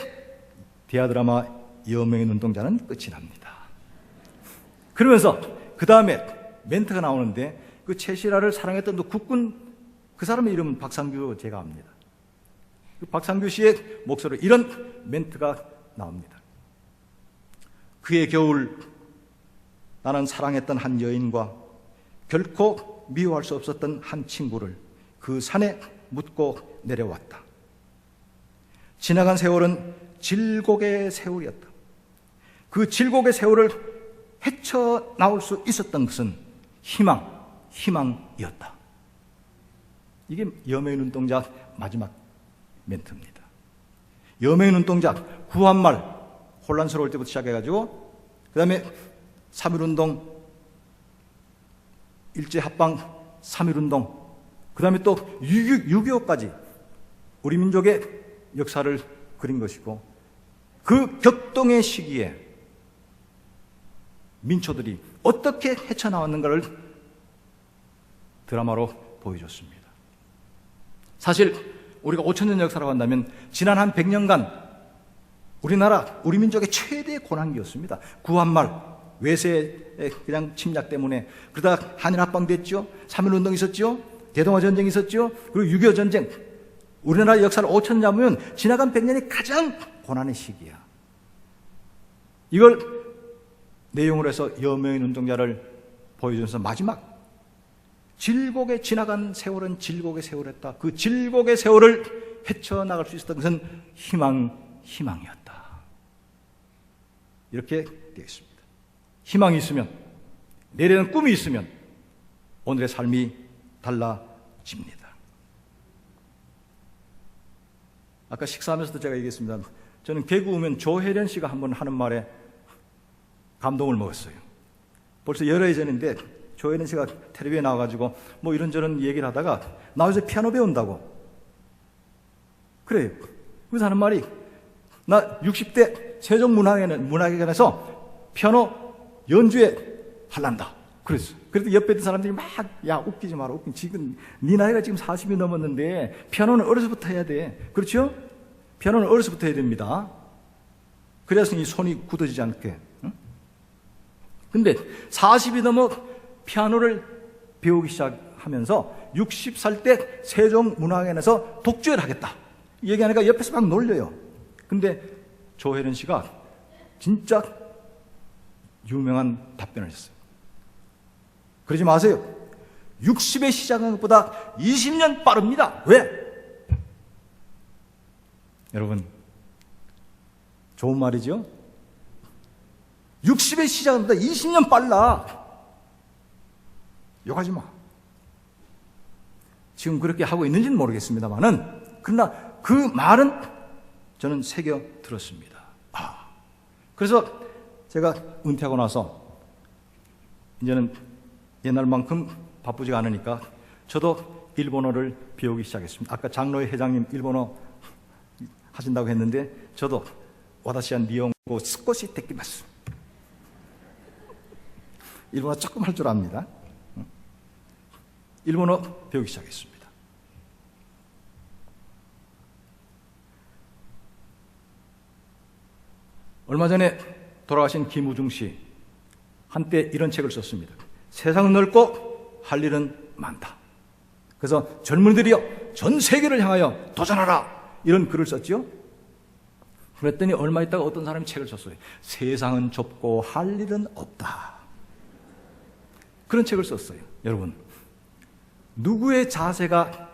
대하드라마 염의 눈동자는 끝이 납니다. 그러면서 그 다음에 멘트가 나오는데 그 채시라를 사랑했던 국군 그 사람의 이름은 박상규 제가 압니다. 그 박상규 씨의 목소리로 이런 멘트가 나옵니다. 그의 겨울 나는 사랑했던 한 여인과 결코 미워할 수 없었던 한 친구를 그 산에 묻고 내려왔다. 지나간 세월은 질곡의 세월이었다. 그 질곡의 세월을 헤쳐나올 수 있었던 것은 희망이었다. 이게 염의 눈동자 마지막 멘트입니다. 염의 눈동자 구한말 혼란스러울 때부터 시작해가지고 그 다음에 3.1운동 일제합방 3.1운동 그 다음에 또 6.25까지 우리 민족의 역사를 그린 것이고 그 격동의 시기에 민초들이 어떻게 헤쳐나왔는가를 드라마로 보여줬습니다. 사실 우리가 5,000년 역사라고 한다면 지난 한 100년간 우리나라, 우리 민족의 최대 고난기였습니다. 구한말, 외세의 그냥 침략 때문에 그러다가 한일합방 됐죠. 3.1운동 있었죠. 대동아전쟁 있었죠. 그리고 6.25 전쟁. 우리나라 역사를 5,000년 잡으면 지나간 100년이 가장 고난의 시기야. 이걸 내용으로 해서 염의 눈동자를 보여주면서 마지막 질곡에 지나간 세월은 질곡의 세월이었다. 그 질곡의 세월을 헤쳐나갈 수 있었던 것은 희망이었다. 이렇게 되어 있습니다. 희망이 있으면, 내일에는 꿈이 있으면 오늘의 삶이 달라집니다. 아까 식사하면서도 제가 얘기했습니다. 저는 개그우먼 조혜련 씨가 한번 하는 말에 감동을 먹었어요. 벌써 여러 해 전인데 조혜련 씨가 텔레비에 나와가지고 뭐 이런저런 얘기를 하다가 나 요새 피아노 배운다고. 그래요. 그래서 하는 말이 나 60대 세종문화회관에서 피아노 연주회 할란다. 그랬어. 그래도 옆에 있던 사람들이 막 야 웃기지 마라. 지금 네 나이가 지금 40이 넘었는데 피아노는 어려서부터 해야 돼. 그렇죠? 피아노는 어려서부터 해야 됩니다. 그래서 이 손이 굳어지지 않게. 응? 근데 40이 넘어 피아노를 배우기 시작하면서 60살 때 세종문화회관에서 독주회를 하겠다. 얘기하니까 옆에서 막 놀려요. 근데 조혜련 씨가 진짜 유명한 답변을 했어요. 그러지 마세요. 60에 시작한 것보다 20년 빠릅니다. 왜? 여러분, 좋은 말이죠? 60에 시작한 것보다 20년 빨라. 욕하지 마. 지금 그렇게 하고 있는지는 모르겠습니다만은, 그러나 그 말은 저는 새겨 들었습니다. 그래서 제가 은퇴하고 나서 이제는 옛날만큼 바쁘지가 않으니까 저도 일본어를 배우기 시작했습니다. 아까 장로회 회장님 일본어 하신다고 했는데 저도 와다시한 니혼고 스코시 데키마스 일본어 조금 할 줄 압니다. 일본어 배우기 시작했습니다. 얼마 전에 돌아가신 김우중 씨 한때 이런 책을 썼습니다. 세상은 넓고 할 일은 많다. 그래서 젊은이들이여 전 세계를 향하여 도전하라, 이런 글을 썼죠. 그랬더니 얼마 있다가 어떤 사람이 책을 썼어요. 세상은 좁고 할 일은 없다. 그런 책을 썼어요. 여러분, 누구의 자세가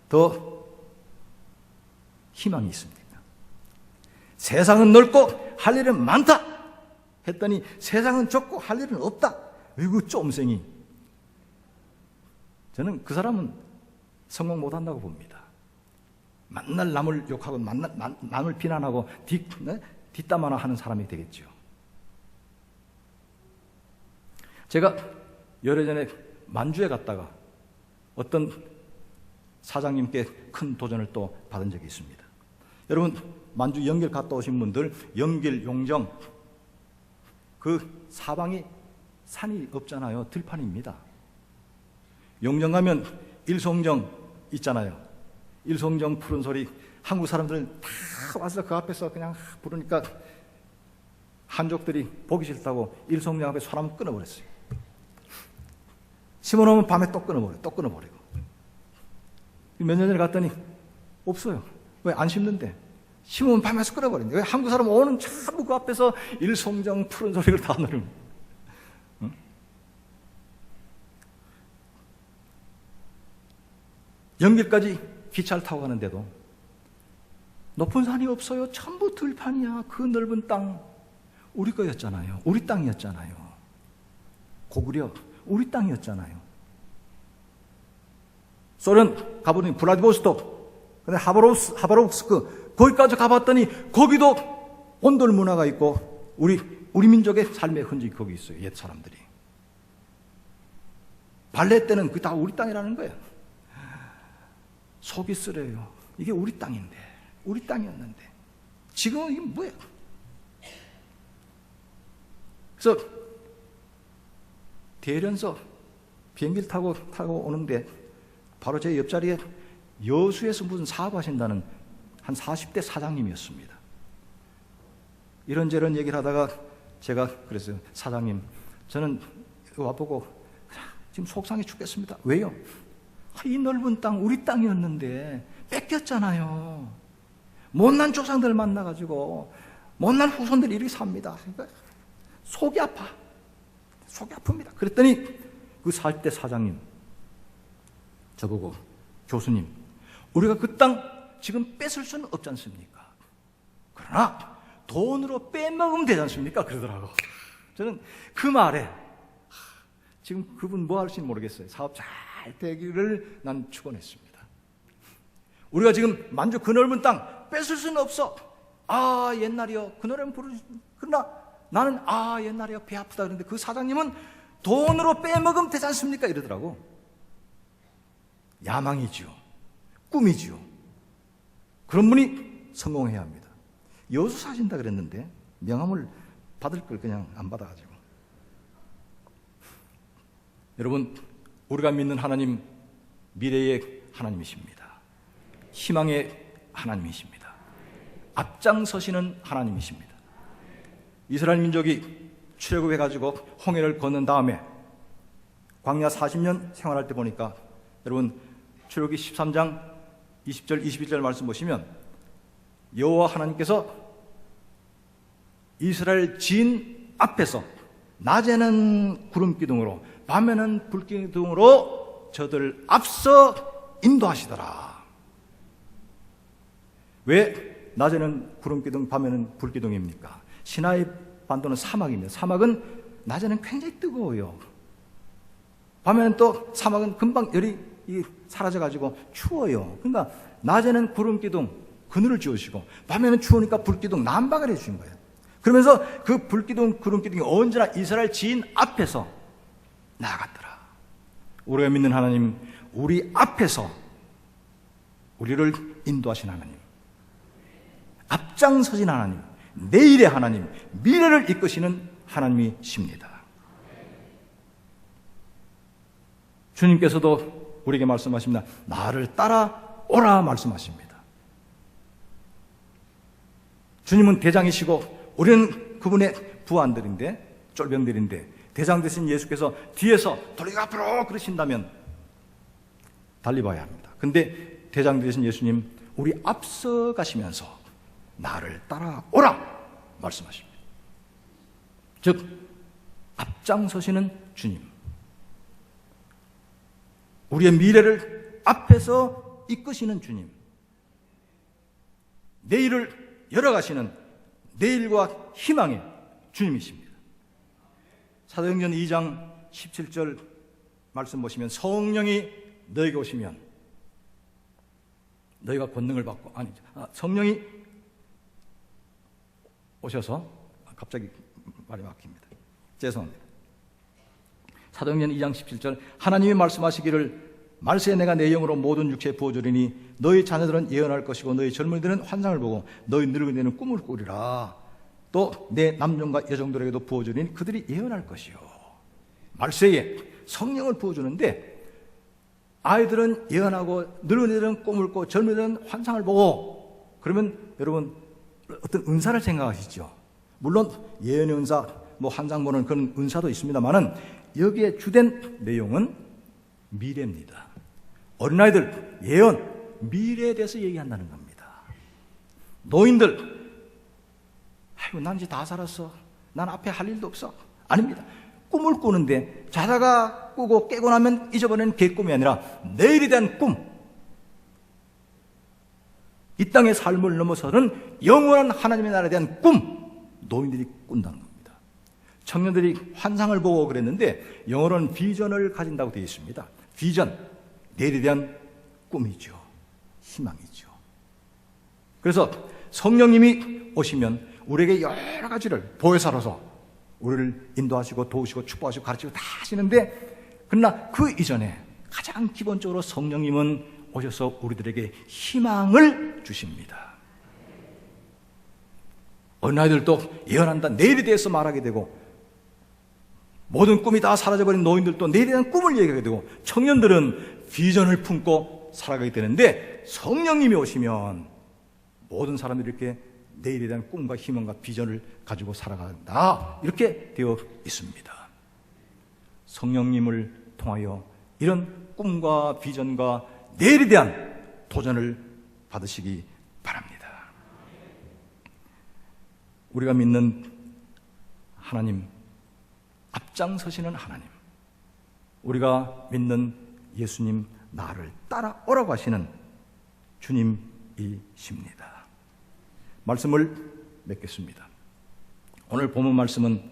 더 희망이 있습니까? 세상은 넓고 할 일은 많다 했더니 세상은 좁고 할 일은 없다. 이거 쫌생이. 저는 그 사람은 성공 못한다고 봅니다. 만날 남을 욕하고 남을 비난하고 뒷담 하나 하는 사람이 되겠죠. 제가 열흘 전에 만주에 갔다가 어떤 사장님께 큰 도전을 또 받은 적이 있습니다. 여러분, 만주 영길 갔다 오신 분들, 영길, 용정, 그 사방이 산이 없잖아요. 들판입니다. 용정 가면 일송정 있잖아요. 일송정 푸른 소리, 한국 사람들은 다 와서 그 앞에서 그냥 부르니까 한족들이 보기 싫다고 일송정 앞에 소나무 끊어버렸어요. 심어놓으면 밤에 또 끊어버리고. 몇 년 전에 갔더니 없어요. 왜? 안 심는데. 심으면 밤에서 끊어버린대. 왜? 한국 사람 오는 전부 그 앞에서 일송정 푸른 소리를 다 누릅니다. 응? 연길까지 기차를 타고 가는데도 높은 산이 없어요. 전부 들판이야. 그 넓은 땅 우리 거였잖아요. 우리 땅이었잖아요. 고구려 우리 땅이었잖아요. 소련 가보니 블라디보스톡, 근데 하바롭스크 거기까지 가봤더니 거기도 온돌 문화가 있고 우리 민족의 삶의 흔적이 거기 있어요. 옛 사람들이. 발레 때는 그게 다 우리 땅이라는 거예요. 속이 쓰려요. 이게 우리 땅인데, 우리 땅이었는데 지금은 이게 뭐예요? 그래서 대련서 비행기를 타고 오는데 바로 제 옆자리에 여수에서 무슨 사업하신다는 한 40대 사장님이었습니다. 이런저런 얘기를 하다가 제가 그랬어요. 사장님, 저는 와보고 지금 속상해 죽겠습니다. 왜요? 이 넓은 땅 우리 땅이었는데 뺏겼잖아요. 못난 조상들 만나가지고 못난 후손들이 이렇게 삽니다. 속이 아파. 속이 아픕니다. 그랬더니 그 40대 사장님 저보고, 교수님, 우리가 그 땅 지금 뺏을 수는 없지 않습니까? 그러나 돈으로 빼먹으면 되지 않습니까? 그러더라고. 저는 그 말에 지금 그분 뭐 할지 모르겠어요. 사업 잘 되기를 난 축원했습니다. 우리가 지금 만주 그 넓은 땅 뺏을 수는 없어. 아, 옛날이요. 그 노래는 그러나 나는 옛날이요. 배 아프다. 그런데 그 사장님은 돈으로 빼먹으면 되지 않습니까? 이러더라고. 야망이지요. 꿈이지요. 그런 분이 성공해야 합니다. 여수 사신다 그랬는데 명함을 받을 걸 그냥 안 받아가지고. 여러분, 우리가 믿는 하나님, 미래의 하나님이십니다. 희망의 하나님이십니다. 앞장서시는 하나님이십니다. 이스라엘 민족이 출애굽해가지고 홍해를 건넌 다음에 광야 40년 생활할 때 보니까, 여러분 출애굽기 13장 20절 21절 말씀 보시면 여호와 하나님께서 이스라엘 진 앞에서 낮에는 구름기둥으로 밤에는 불기둥으로 저들 앞서 인도하시더라. 왜 낮에는 구름기둥 밤에는 불기둥입니까? 시나이 반도는 사막입니다. 사막은 낮에는 굉장히 뜨거워요. 밤에는 또 사막은 금방 열이 사라져가지고 추워요. 그러니까 낮에는 구름기둥 그늘을 지으시고 밤에는 추우니까 불기둥 난방을 해주신 거예요. 그러면서 그 불기둥 구름기둥이 언제나 이스라엘 지인 앞에서 나아갔더라. 우리가 믿는 하나님, 우리 앞에서 우리를 인도하신 하나님, 앞장서신 하나님, 내일의 하나님, 미래를 이끄시는 하나님이십니다. 주님께서도 우리에게 말씀하십니다. 나를 따라오라 말씀하십니다. 주님은 대장이시고 우리는 그분의 부하들인데, 쫄병들인데 대장 되신 예수께서 뒤에서 돌리가 앞으로 그러신다면 달리 봐야 합니다. 근데 대장 되신 예수님 우리 앞서 가시면서 나를 따라오라 말씀하십니다. 즉 앞장서시는 주님, 우리의 미래를 앞에서 이끄시는 주님, 내일을 열어가시는 내일과 희망의 주님이십니다. 사도행전 2장 17절 말씀 보시면 성령이 너에게 오시면 너희가 권능을 받고 성령이 오셔서 갑자기 말이 막힙니다. 죄송합니다. 사도행전 2장 17절 하나님이 말씀하시기를 말세에 내가 내 영으로 모든 육체에 부어주리니 너희 자녀들은 예언할 것이고 너희 젊은이들은 환상을 보고 너희 늙은이들은 꿈을 꾸리라. 또 내 남종과 여종들에게도 부어주리니 그들이 예언할 것이요. 말세에 성령을 부어주는데 아이들은 예언하고 늙은이들은 꿈을 꾸고 젊은이들은 환상을 보고, 그러면 여러분 어떤 은사를 생각하시죠. 물론 예언의 은사, 환상 보는 그런 은사도 있습니다만은 여기에 주된 내용은 미래입니다. 어린아이들 예언, 미래에 대해서 얘기한다는 겁니다. 노인들 아이고 난 이제 다 살았어, 난 앞에 할 일도 없어. 아닙니다. 꿈을 꾸는데 자다가 꾸고 깨고 나면 잊어버리는 개꿈이 아니라 내일에 대한 꿈, 이 땅의 삶을 넘어서는 영원한 하나님의 나라에 대한 꿈, 노인들이 꾼다는 겁니다. 청년들이 환상을 보고 그랬는데 영어로는 비전을 가진다고 되어 있습니다. 비전, 내일에 대한 꿈이죠. 희망이죠. 그래서 성령님이 오시면 우리에게 여러 가지를 보혜사로서 우리를 인도하시고 도우시고 축복하시고 가르치고 다 하시는데, 그러나 그 이전에 가장 기본적으로 성령님은 오셔서 우리들에게 희망을 주십니다. 어린아이들도 예언한다, 내일에 대해서 말하게 되고, 모든 꿈이 다 사라져버린 노인들도 내일에 대한 꿈을 얘기하게 되고, 청년들은 비전을 품고 살아가게 되는데, 성령님이 오시면 모든 사람들이 이렇게 내일에 대한 꿈과 희망과 비전을 가지고 살아간다, 이렇게 되어 있습니다. 성령님을 통하여 이런 꿈과 비전과 내일에 대한 도전을 받으시기 바랍니다. 우리가 믿는 하나님, 앞장서시는 하나님, 우리가 믿는 예수님, 나를 따라오라고 하시는 주님이십니다. 말씀을 맺겠습니다. 오늘 본문 말씀은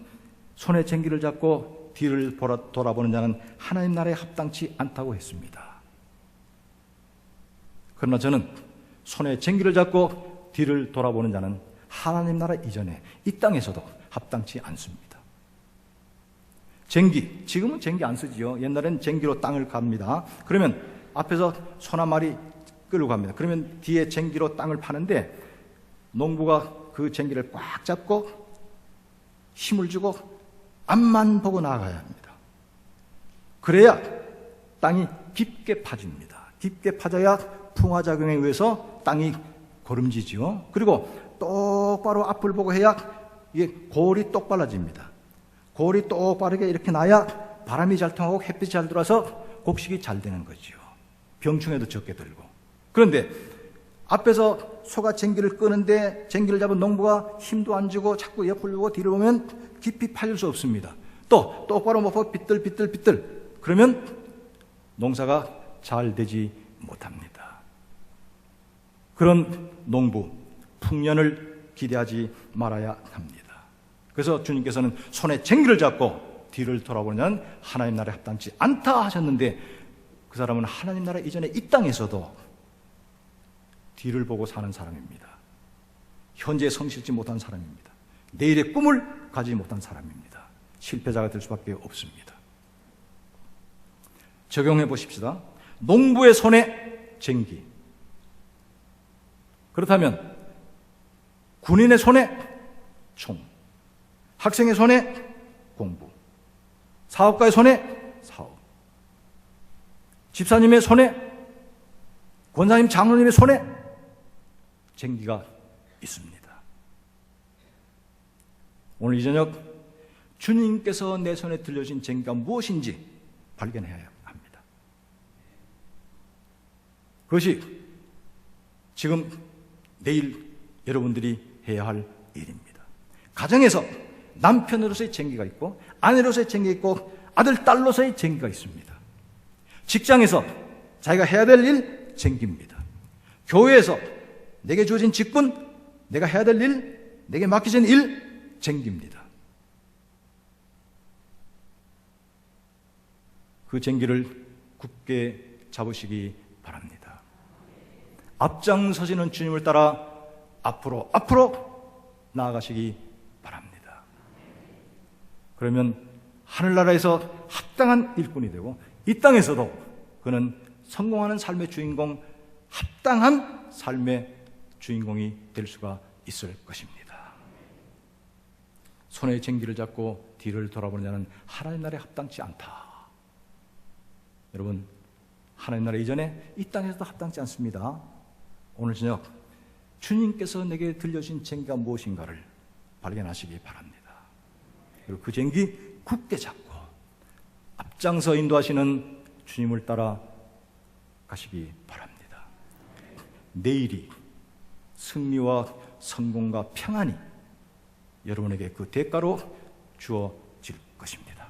손에 쟁기를 잡고 뒤를 돌아보는 자는 하나님 나라에 합당치 않다고 했습니다. 그러나 저는 손에 쟁기를 잡고 뒤를 돌아보는 자는 하나님 나라 이전에 이 땅에서도 합당치 않습니다. 쟁기, 지금은 쟁기 안 쓰지요. 옛날엔 쟁기로 땅을 갑니다. 그러면 앞에서 손 한 마리 끌고 갑니다. 그러면 뒤에 쟁기로 땅을 파는데 농부가 그 쟁기를 꽉 잡고 힘을 주고 앞만 보고 나아가야 합니다. 그래야 땅이 깊게 파집니다. 깊게 파져야 풍화작용에 의해서 땅이 고름지죠. 그리고 똑바로 앞을 보고 해야 이게 골이 똑발라집니다. 골이 똑바르게 이렇게 나야 바람이 잘 통하고 햇빛이 잘 들어와서 곡식이 잘 되는 거죠. 병충해도 적게 들고. 그런데 앞에서 소가 쟁기를 끄는데 쟁기를 잡은 농부가 힘도 안 주고 자꾸 옆을 보고 뒤를 보면 깊이 파질 수 없습니다. 또 똑바로 못 보고 비틀비틀 그러면 농사가 잘 되지 못합니다. 그런 농부, 풍년을 기대하지 말아야 합니다. 그래서 주님께서는 손에 쟁기를 잡고 뒤를 돌아보는 하나님 나라에 합당치 않다 하셨는데, 그 사람은 하나님 나라 이전에 이 땅에서도 뒤를 보고 사는 사람입니다. 현재에 성실지 못한 사람입니다. 내일의 꿈을 가지지 못한 사람입니다. 실패자가 될 수밖에 없습니다. 적용해 보십시다. 농부의 손에 쟁기, 그렇다면 군인의 손에 총, 학생의 손에 공부, 사업가의 손에 사업, 집사님의 손에, 권사님, 장로님의 손에 쟁기가 있습니다. 오늘 이 저녁 주님께서 내 손에 들려주신 쟁기가 무엇인지 발견해야 합니다. 그것이 지금 내일 여러분들이 해야 할 일입니다. 가정에서 남편으로서의 쟁기가 있고 아내로서의 쟁기가 있고 아들, 딸로서의 쟁기가 있습니다. 직장에서 자기가 해야 될 일, 쟁기입니다. 교회에서 내게 주어진 직분, 내가 해야 될 일, 내게 맡겨진 일, 쟁기입니다. 그 쟁기를 굳게 잡으시기 바랍니다. 앞장서시는 주님을 따라 앞으로 나아가시기 바랍니다. 그러면 하늘나라에서 합당한 일꾼이 되고 이 땅에서도 그는 성공하는 삶의 주인공, 합당한 삶의 주인공이 될 수가 있을 것입니다. 손에 쟁기를 잡고 뒤를 돌아보는 자는 하나님 나라에 합당치 않다. 여러분, 하나님 나라 이전에 이 땅에서도 합당치 않습니다. 오늘 저녁 주님께서 내게 들려주신 쟁기가 무엇인가를 발견하시기 바랍니다. 그리고 그 쟁기 굳게 잡고 앞장서 인도하시는 주님을 따라 가시기 바랍니다. 내일이 승리와 성공과 평안이 여러분에게 그 대가로 주어질 것입니다.